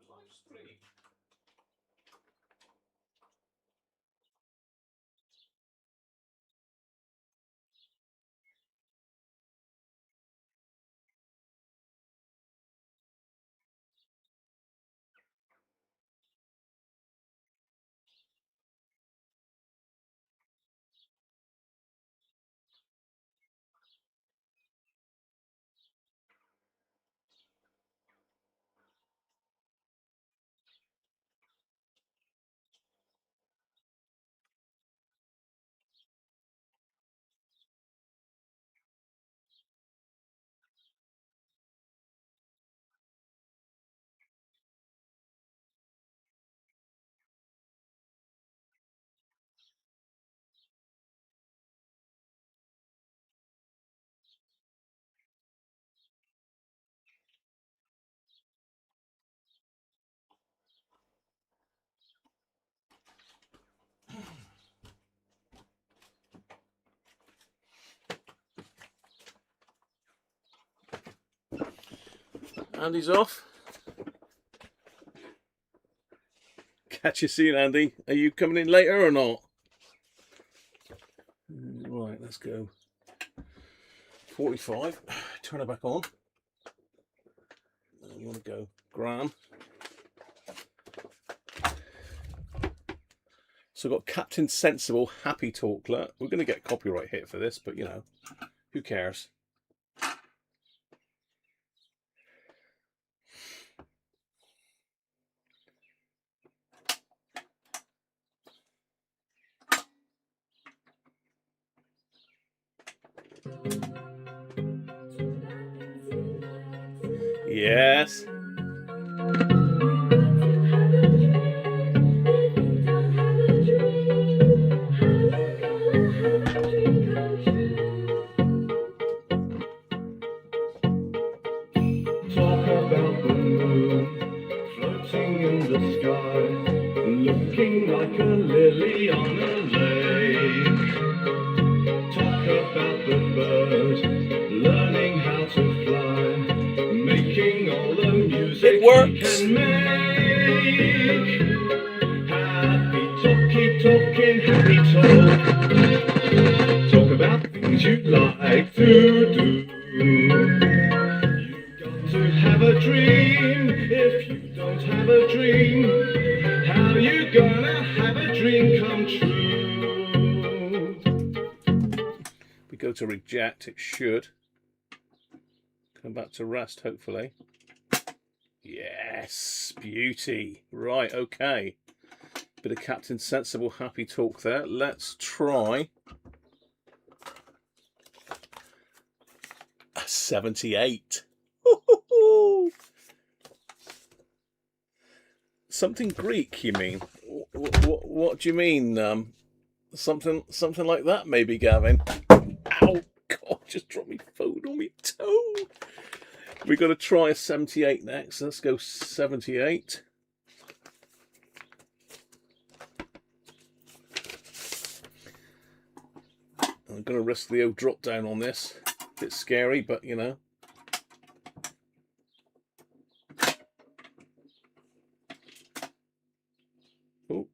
Live stream. Andy's off. Catch you soon, Andy. Are you coming in later or not? Right, let's go. 45. Turn it back on. You want to go gram. So I've got Captain Sensible Happy Talklet. We're going to get a copyright hit for this, but you know, who cares? Yes. Talk about the moon floating in the sky, looking like a lily on a lake. Talk about the birds learning how to fly, making all the music It works. he can make. Happy talk, keep talking, happy talk. Talk about things you'd like to do. To have a dream. If you don't have a dream, how you gonna have a dream come true? We go to reject, it should come back to rest, hopefully. Yes, beauty. Right, okay. Bit of Captain Sensible Happy Talk there. Let's try a 78. Something Greek, you mean? What do you mean? Something like that, maybe, Gavin. Ow! God, just dropped me phone on me toe. We got to try a 78 next. Let's go 78. I'm going to risk the old drop down on this. Bit scary, but you know. Oh.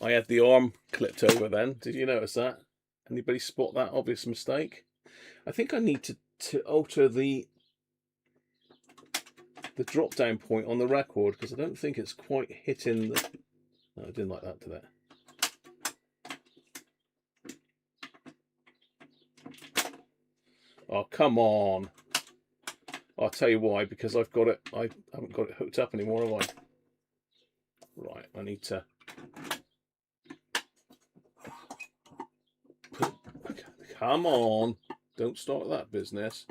I had the arm clipped over then. Did you notice that? Anybody spot that obvious mistake? I think I need to alter the drop down point on the record because I don't think it's quite hitting the... No, I didn't like that, did it? Oh, come on. I'll tell you why, because I've got it, I haven't got it hooked up anymore, have I? Right, I need to come on, don't start that business.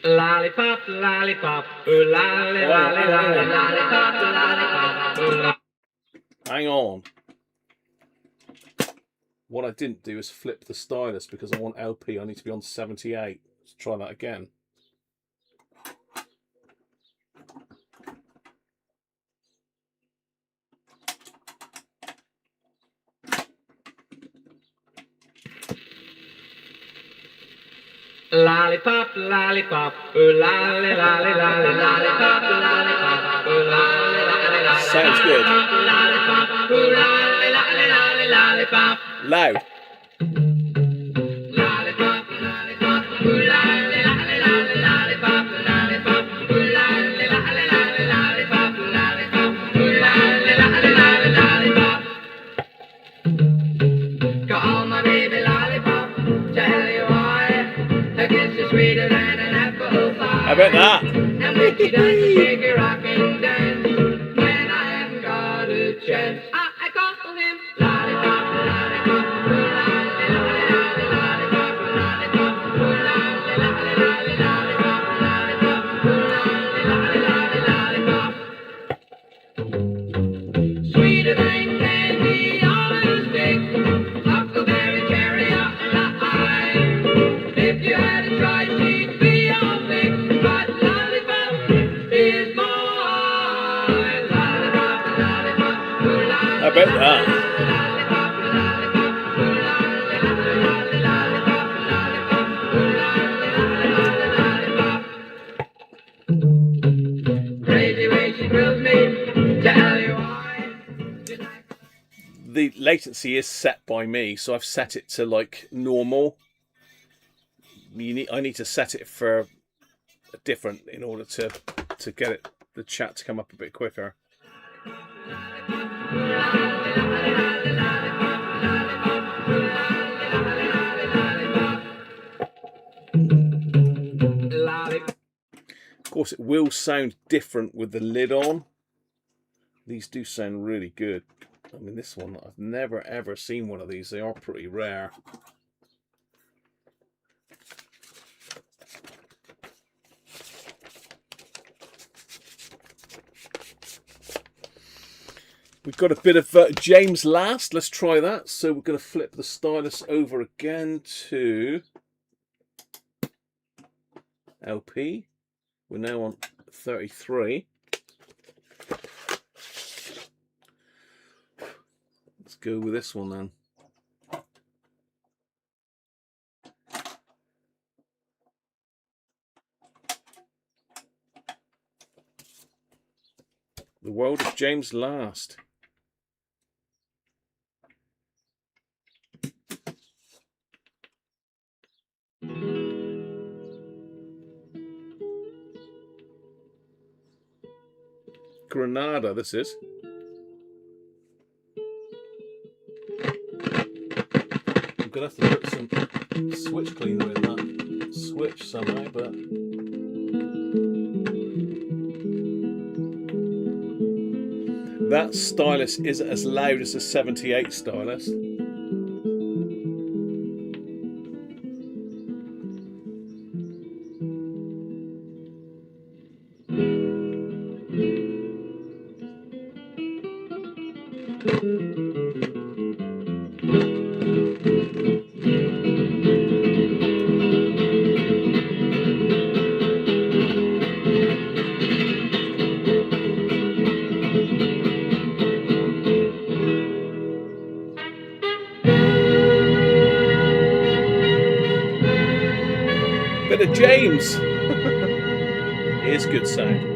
Lollipop, lollipop, ooh, lolly, lolly, lolly, lollipop, lollipop, ooh, lolly. Hang on. What I didn't do is flip the stylus because I want LP. I need to be on 78. Let's try that again. Lollipop, lollipop, ooh, lolly, lolly, lolly, lollipop, lollipop, ooh, lolly, lolly, lolly. Sounds good. Lollipop, ooh, lolly, lolly, lolly, lollipop. Loud. Lollipop, lollipop, ooh, lolly, lolly, lolly, lollipop, lollipop, ooh, lolly, lolly, lolly, lollipop, lollipop, ooh, lolly, lolly, lolly, lollipop. Call my baby lollipop, tell you why. A kiss is sweeter than an apple pie. How about that? And when she does shake a rocking dance, when I haven't got a chance, I call him lollipop, lollipop, ooh, lolly, lolly, lolly, lollipop, lollipop, ooh, lolly, lolly, lolly, lollipop, lollipop, ooh, lolly, lolly, lolly, lollipop. Sweeter than candy on a stick, huckleberry cherry on the eye. If you had a tried, she'd be all thick, but lollipop is more she thrills me. Tell you why. The latency is set by me, so I've set it to like normal. I need to set it for a different in order to get the chat to come up a bit quicker. Of course, it will sound different with the lid on. These do sound really good. I mean, this one, I've never ever seen one of these. They are pretty rare. We've got a bit of James Last. Let's try that. So we're going to flip the stylus over again to LP. We're now on 33. Let's go with this one then. The World of James Last. Granada, this is. I'm gonna have to put some switch cleaner in that switch somehow, but that stylus isn't as loud as the 78 stylus. Bit of James. Here's good sound.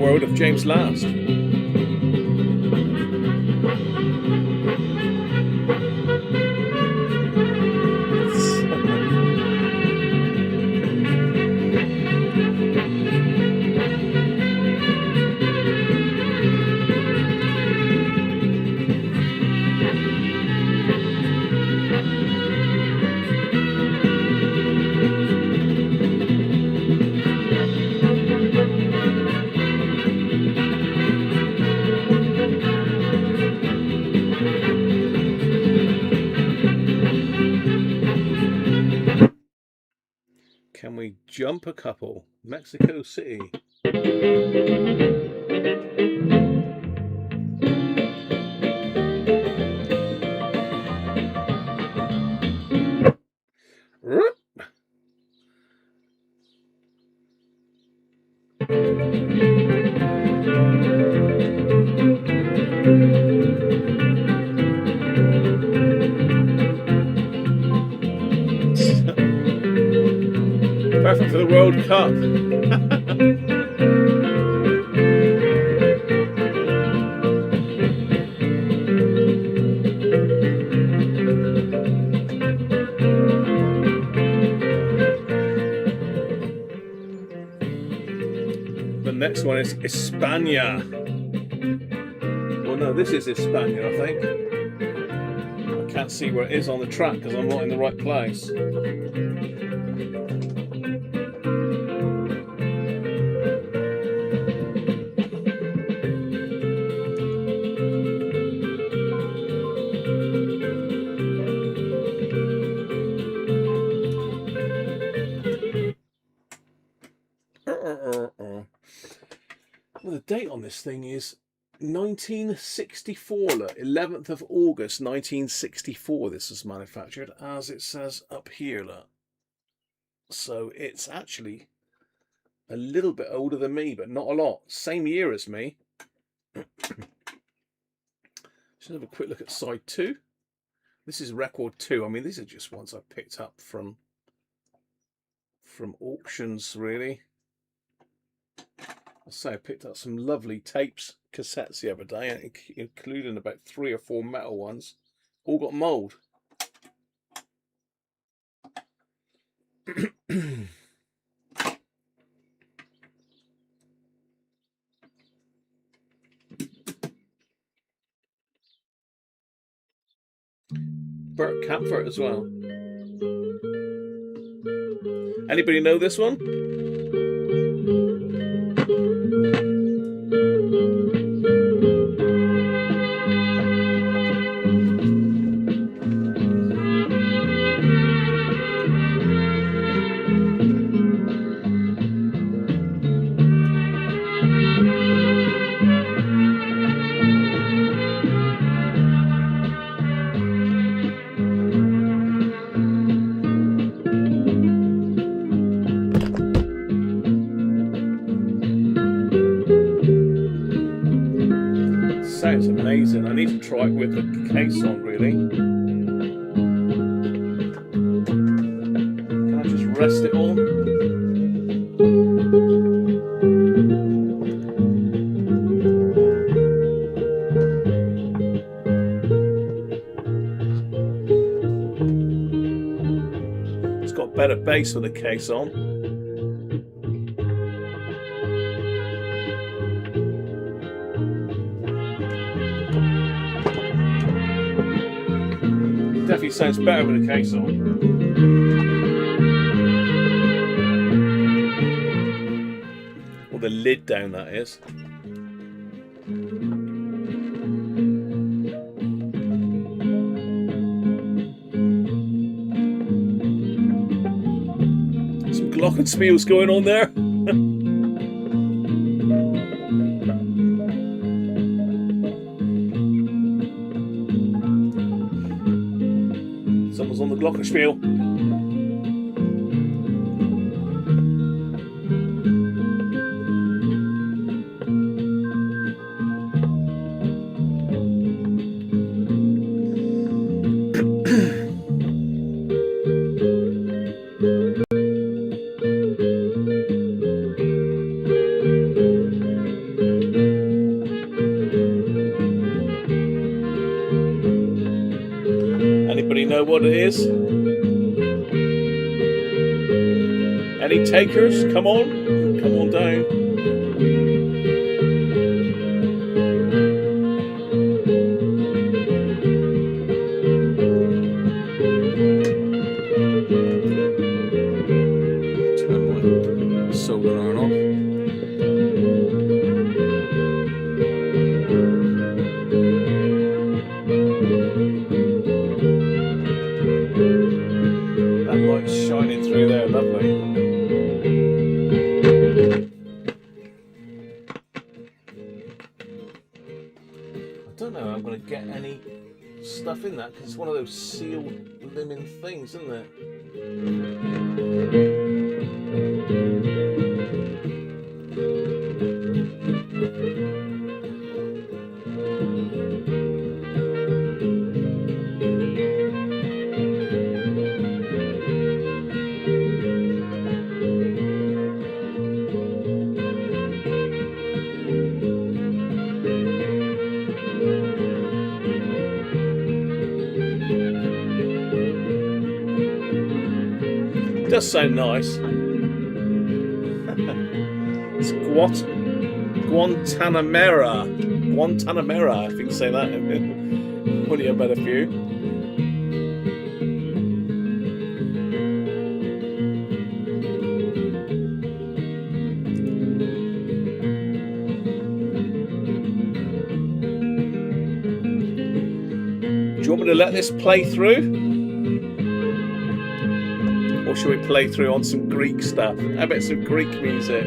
World of James Last. Can we jump a couple? Mexico City. Perfect for the World Cup. The next one is España. Well, no, this is España, I think. I can't see where it is on the track because I'm not in the right place. Well, the date on this thing is 1964, look, 11th of August 1964 this was manufactured, as it says up here, look. So it's actually a little bit older than me, but not a lot. Same year as me. Just have a quick look at side 2. This is record 2. I mean, these are just ones I picked up from auctions, really. I say I picked up some lovely tapes, cassettes the other day, including about 3 or 4 metal ones. All got mould. Burt Camphor as well. Anybody know this one? Sounds amazing. I need to try it with the case on, really. Can I just rest it on? It's got better bass with the case on. Definitely sounds better with the case on. Or the lid down, that is. Some glockenspiels going on there. Someone's on the glockenspiel. Anybody know what it is? Any takers? Come on. Come on down. Turn my solar iron off. Shining through there, lovely. I don't know, I'm going to get any stuff in that because it's one of those sealed liming things, isn't it? Does sound nice. It's Guantanamera. Guantanamera, I think say that. What do you bet a few? Do you want me to let this play through? Or should we play through on some Greek stuff? How about some Greek music?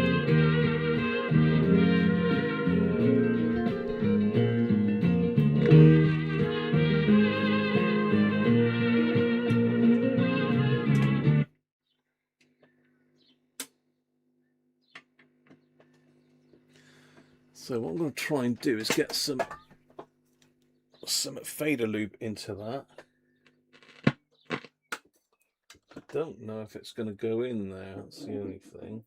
So what I'm going to try and do is get some fader lube into that. I don't know if it's going to go in there, that's the only thing.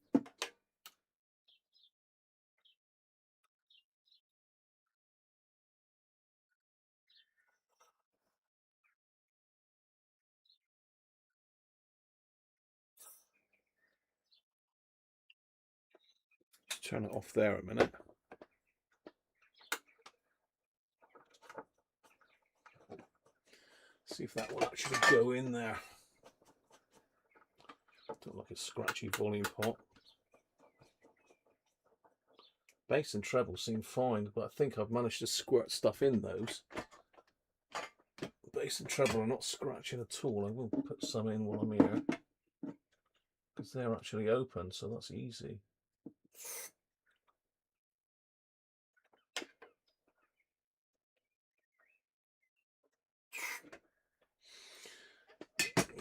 Just turn it off there a minute. See if that will actually go in there. Don't like a scratchy volume pot. Bass and treble seem fine, but I think I've managed to squirt stuff in those. Bass and treble are not scratching at all. I will put some in while I'm here, because they're actually open, so that's easy.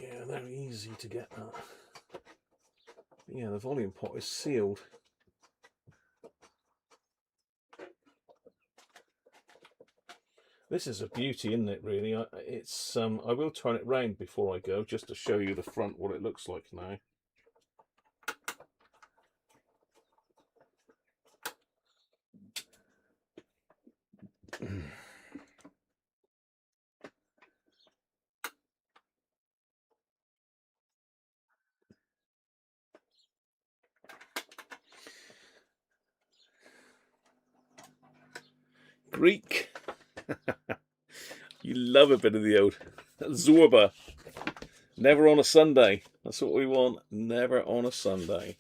Yeah, they're easy to get at. But yeah, the volume pot is sealed. This is a beauty, isn't it, really? I will turn it round before I go, just to show you the front, what it looks like now. Greek. You love a bit of the old Zorba. Never on a Sunday. That's what we want. Never on a Sunday.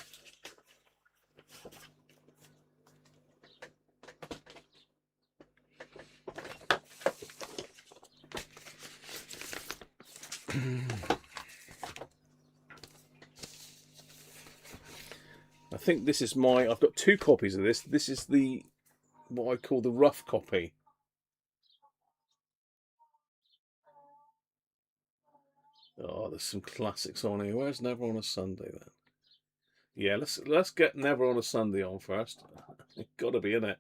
I think this is I've got two copies of this. This is what I call the rough copy. Oh, there's some classics on here. Where's Never on a Sunday then? Yeah, let's get Never on a Sunday on first. It's got to be in it.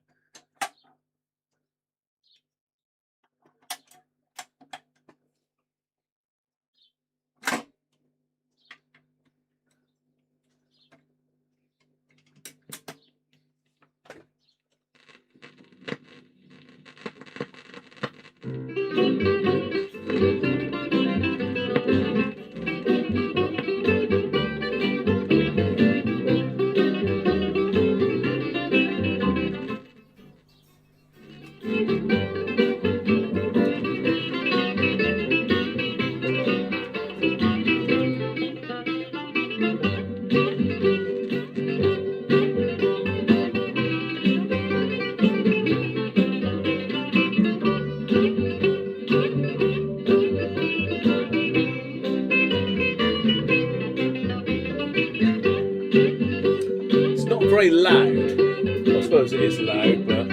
It's not very loud. I suppose it is loud, but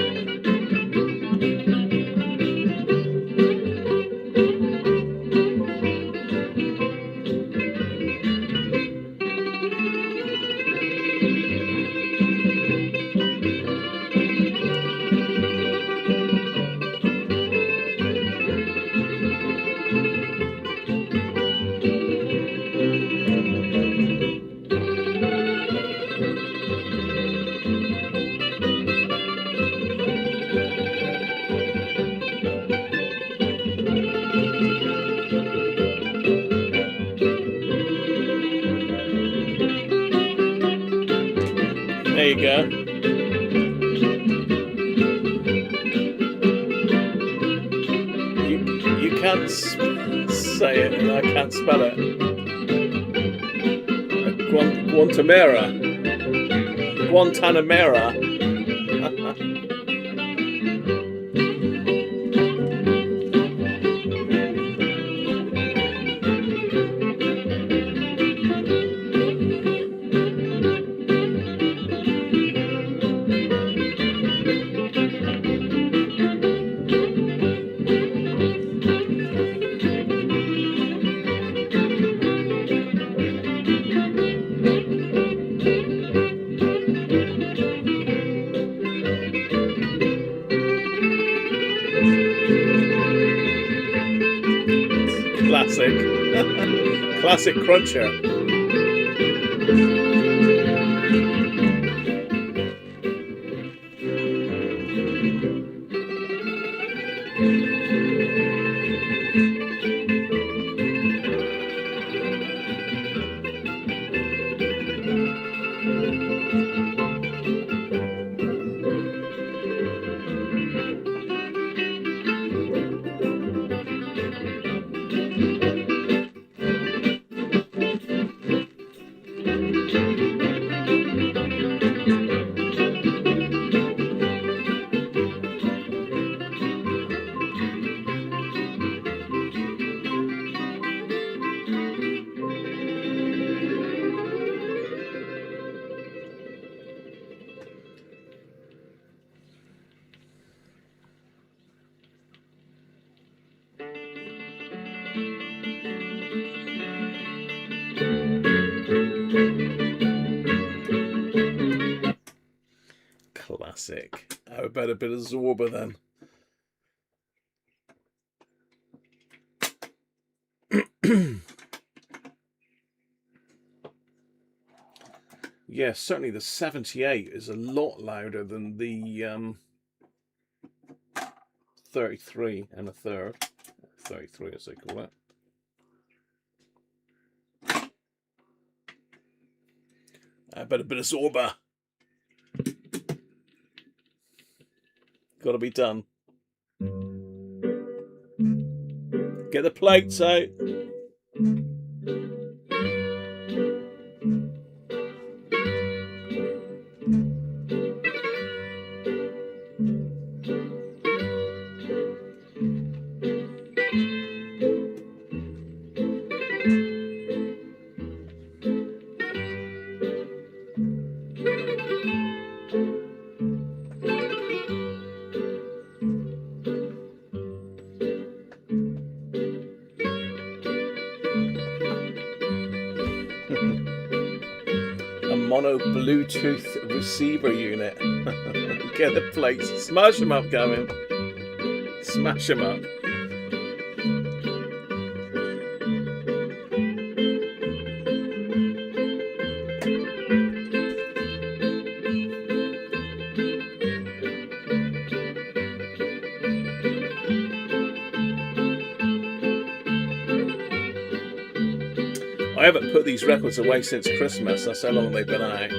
there you go. You can't say it and I can't spell it. Guantanamera. Classic. Classic cruncher. Classic. How about a bit of Zorba then? Yeah, certainly the 78 is a lot louder than the 33 and a third. 33 as they call it. How about a bit of Zorba? Got to be done. Get the plates out. A mono Bluetooth receiver unit. Get the plates. Smash them up, Gavin. Smash them up. I haven't put these records away since Christmas. That's how long they've been out.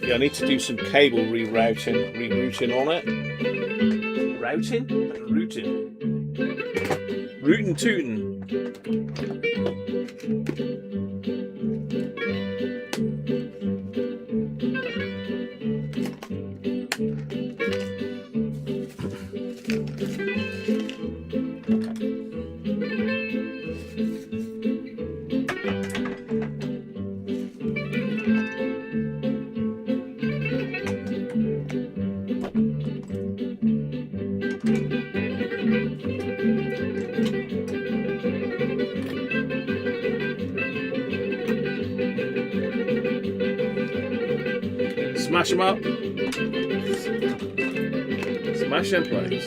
I need to do some cable rerouting on it. Routing? Rootin' tootin'. Smash them up. Smash them plates.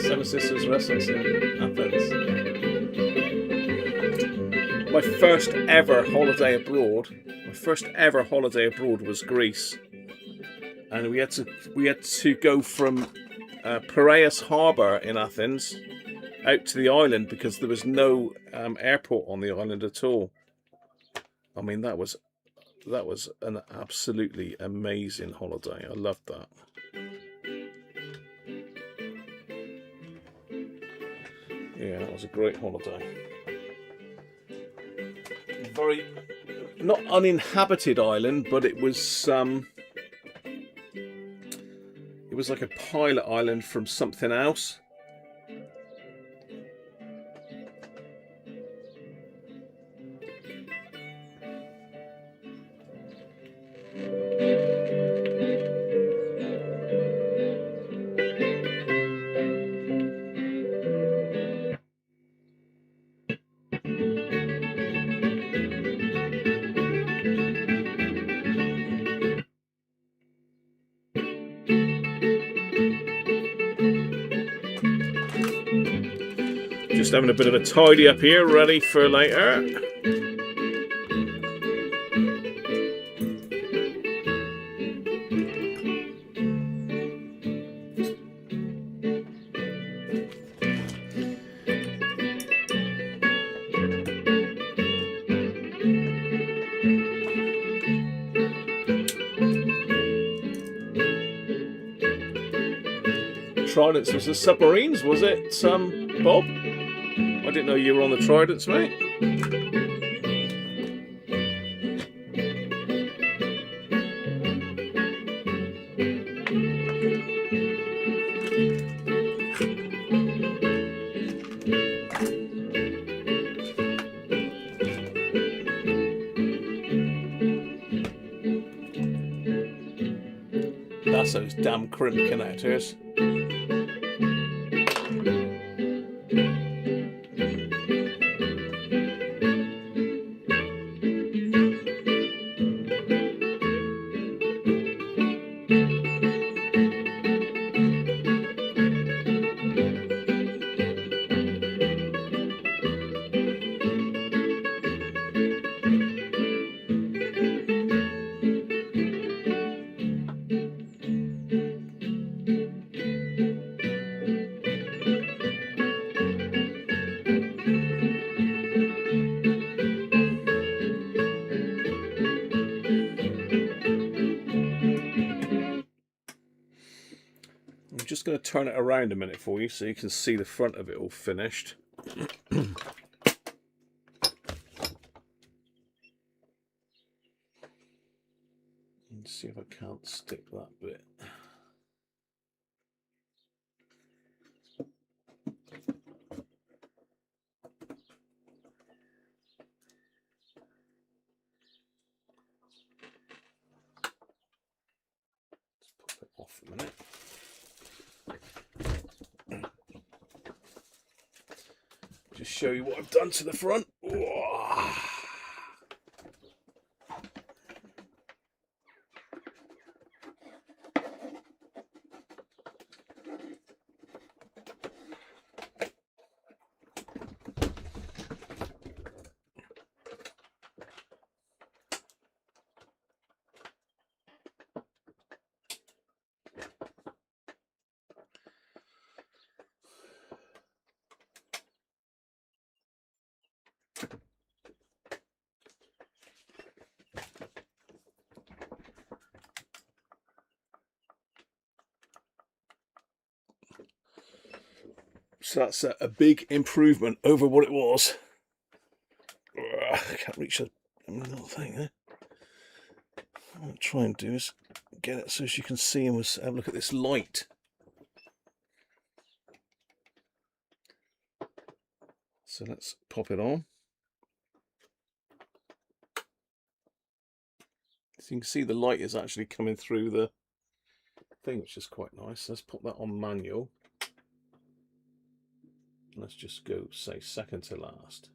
Seven Sisters Wrestling in Athens. My first ever holiday abroad. My first ever holiday abroad was Greece, and we had to go from Piraeus Harbour in Athens out to the island because there was no airport on the island at all. I mean, that was an absolutely amazing holiday. I loved that. Yeah, that was a great holiday. Very not uninhabited island, but it was like a pilot island from something else. Just having a bit of a tidy up here, ready for later. Tridents was the submarines, was it, Bob? I didn't know you were on the Tridents, mate. That's those damn crimp connectors. I'm just going to turn it around a minute for you so you can see the front of it all finished. And see if I can't stick that bit. Let's pop it off a minute. Just show you what I've done to the front. Whoa. So that's a big improvement over what it was. I can't reach that little thing there. What I'm going to try and do is get it so she can see and have a look at this light. So let's pop it on. So you can see the light is actually coming through the thing, which is quite nice. Let's pop that on manual. Let's just go, say, second to last.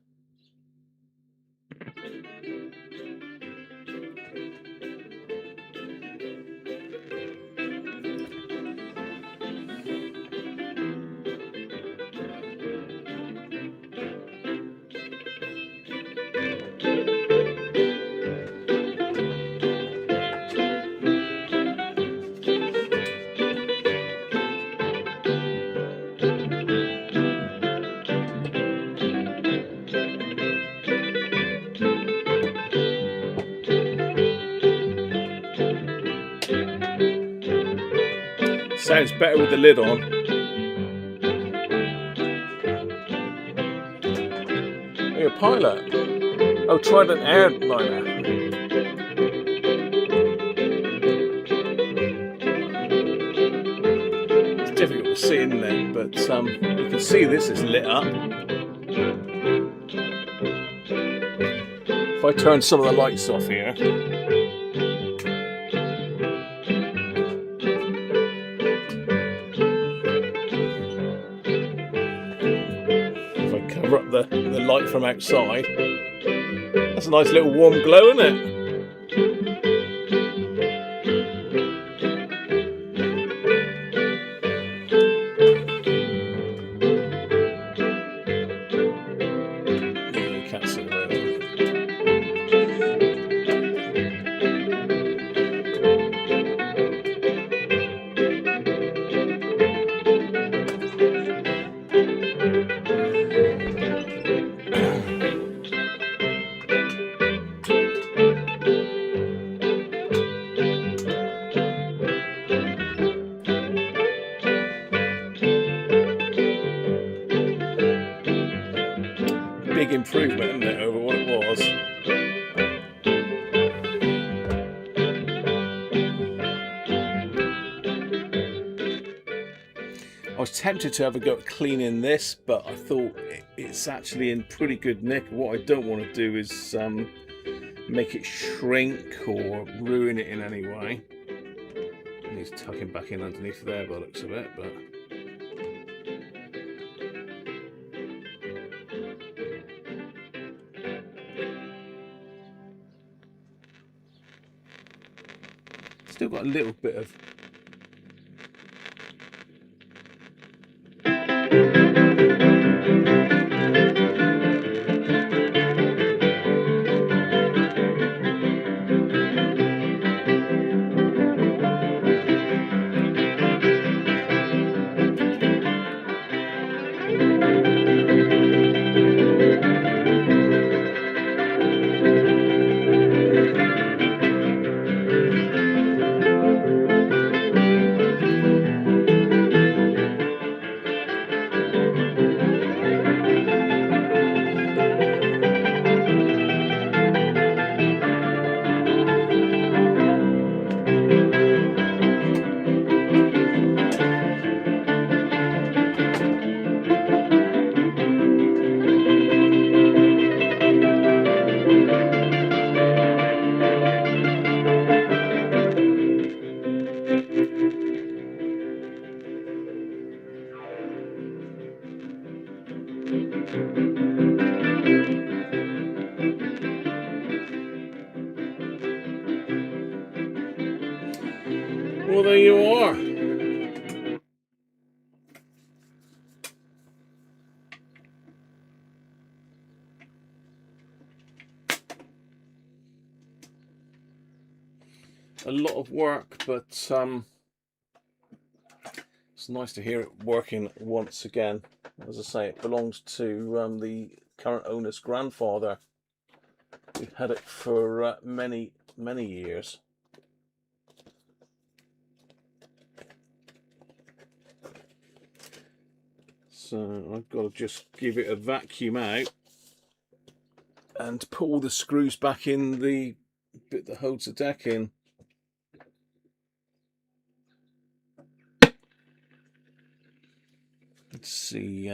Sounds better with the lid on. Oh, your pilot. Oh, Trident airliner. It's difficult to see, isn't it? But you can see this is lit up. If I turn some of the lights off here. If I cover up the light from outside. That's a nice little warm glow, isn't it? You can't see it very big improvement, isn't it, over what it was? I was tempted to have a go at cleaning this, but I thought it's actually in pretty good nick. What I don't want to do is make it shrink or ruin it in any way. It needs tucking back in underneath there by the looks of it, but still got a little bit of well, there you are. A lot of work, but it's nice to hear it working once again. As I say, it belongs to the current owner's grandfather. We've had it for many years. So I've got to just give it a vacuum out and put all the screws back in the bit that holds the deck in. Let's see.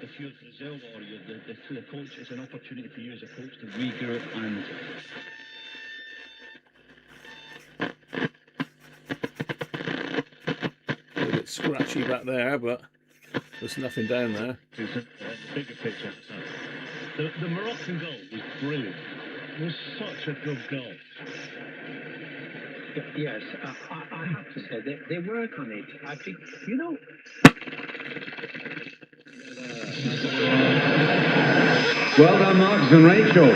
If you're Brazil or you're the coach, it's an opportunity for you as a coach to regroup and a bit scratchy back there, but there's nothing down there. do the bigger picture. The Moroccan goal was brilliant. It was such a good goal. Yes, I have to say they work on it. I think, you know. Well done, Marcus and Rachel.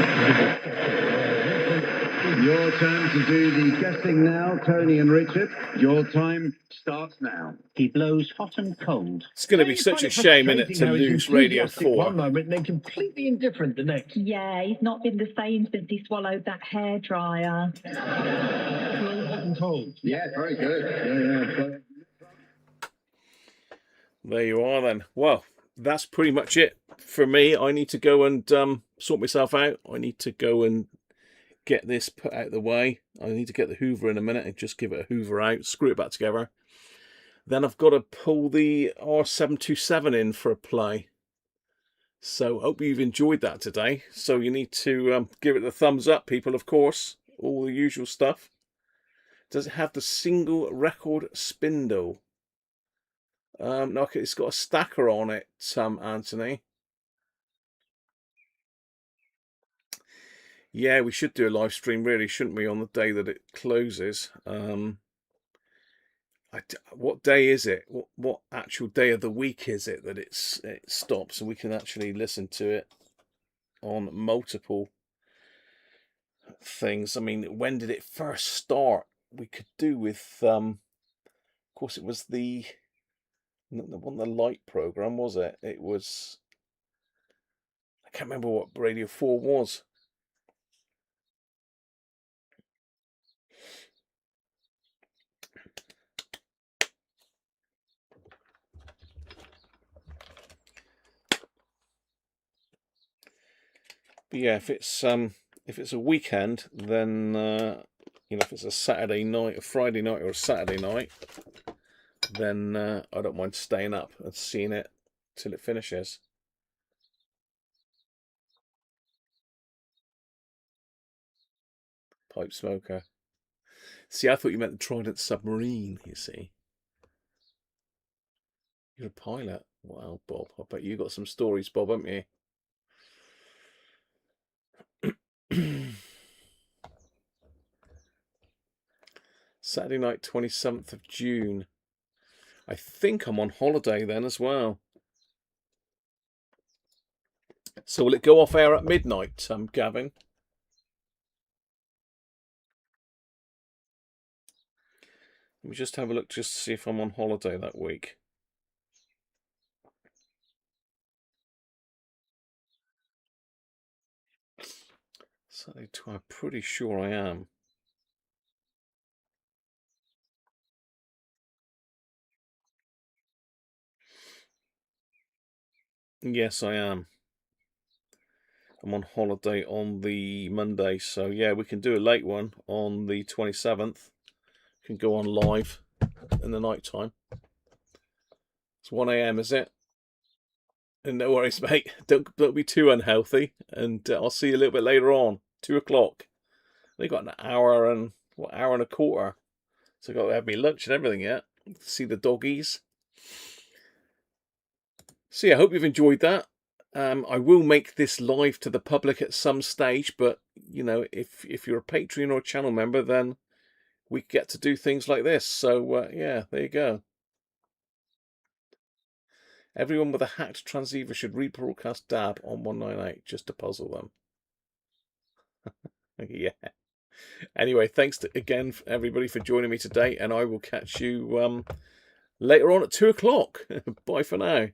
Your turn to do the guessing now, Tony and Richard. Your time starts now. He blows hot and cold. It's going to be such a shame, isn't it, to lose Radio 4. One moment and then completely indifferent the next. Yeah, he's not been the same since he swallowed that hairdryer. Blow hot and cold. Yeah, very good. There you are then. Well, that's pretty much it for me. I need to go and sort myself out. I need to go and get this put out of the way. I need to get the Hoover in a minute and just give it a Hoover out, screw it back together. Then I've got to pull the R727 in for a play. So hope you've enjoyed that today. So you need to give it the thumbs up, people, of course. All the usual stuff. Does it have the single record spindle? No, it's got a stacker on it, Anthony. Yeah, we should do a live stream, really, shouldn't we, on the day that it closes? What day is it? What actual day of the week is it that it stops, and we can actually listen to it on multiple things? I mean, when did it first start? We could do with, of course, it was the light program, was it? It was, I can't remember what Radio 4 was. But yeah, if it's a weekend, then you know, if it's a Saturday night, a Friday night, or a Saturday night, then I don't mind staying up and seeing it till it finishes. Pipe smoker. See, I thought you meant the Trident submarine, you see. You're a pilot. Wow, Bob. I bet you got some stories, Bob, haven't you? Saturday night, 27th of June. I think I'm on holiday then as well. So will it go off air at midnight, Gavin? Let me just have a look just to see if I'm on holiday that week. Saturday, I'm pretty sure I am. Yes, I am. I'm on holiday on the Monday, so yeah, we can do a late one on the 27th. Can go on live in the night time. It's 1 AM, is it? And no worries, mate. Don't be too unhealthy. And I'll see you a little bit later on, 2 o'clock. They got an hour and a quarter. So I've got to have me lunch and everything yet. See the doggies. So yeah, I hope you've enjoyed that. I will make this live to the public at some stage, but you know, if you're a Patreon or a channel member, then we get to do things like this. So yeah, there you go. Everyone with a hacked transceiver should rebroadcast DAB on 198 just to puzzle them. Yeah. Anyway, thanks again, everybody, for joining me today, and I will catch you later on at 2 o'clock. Bye for now.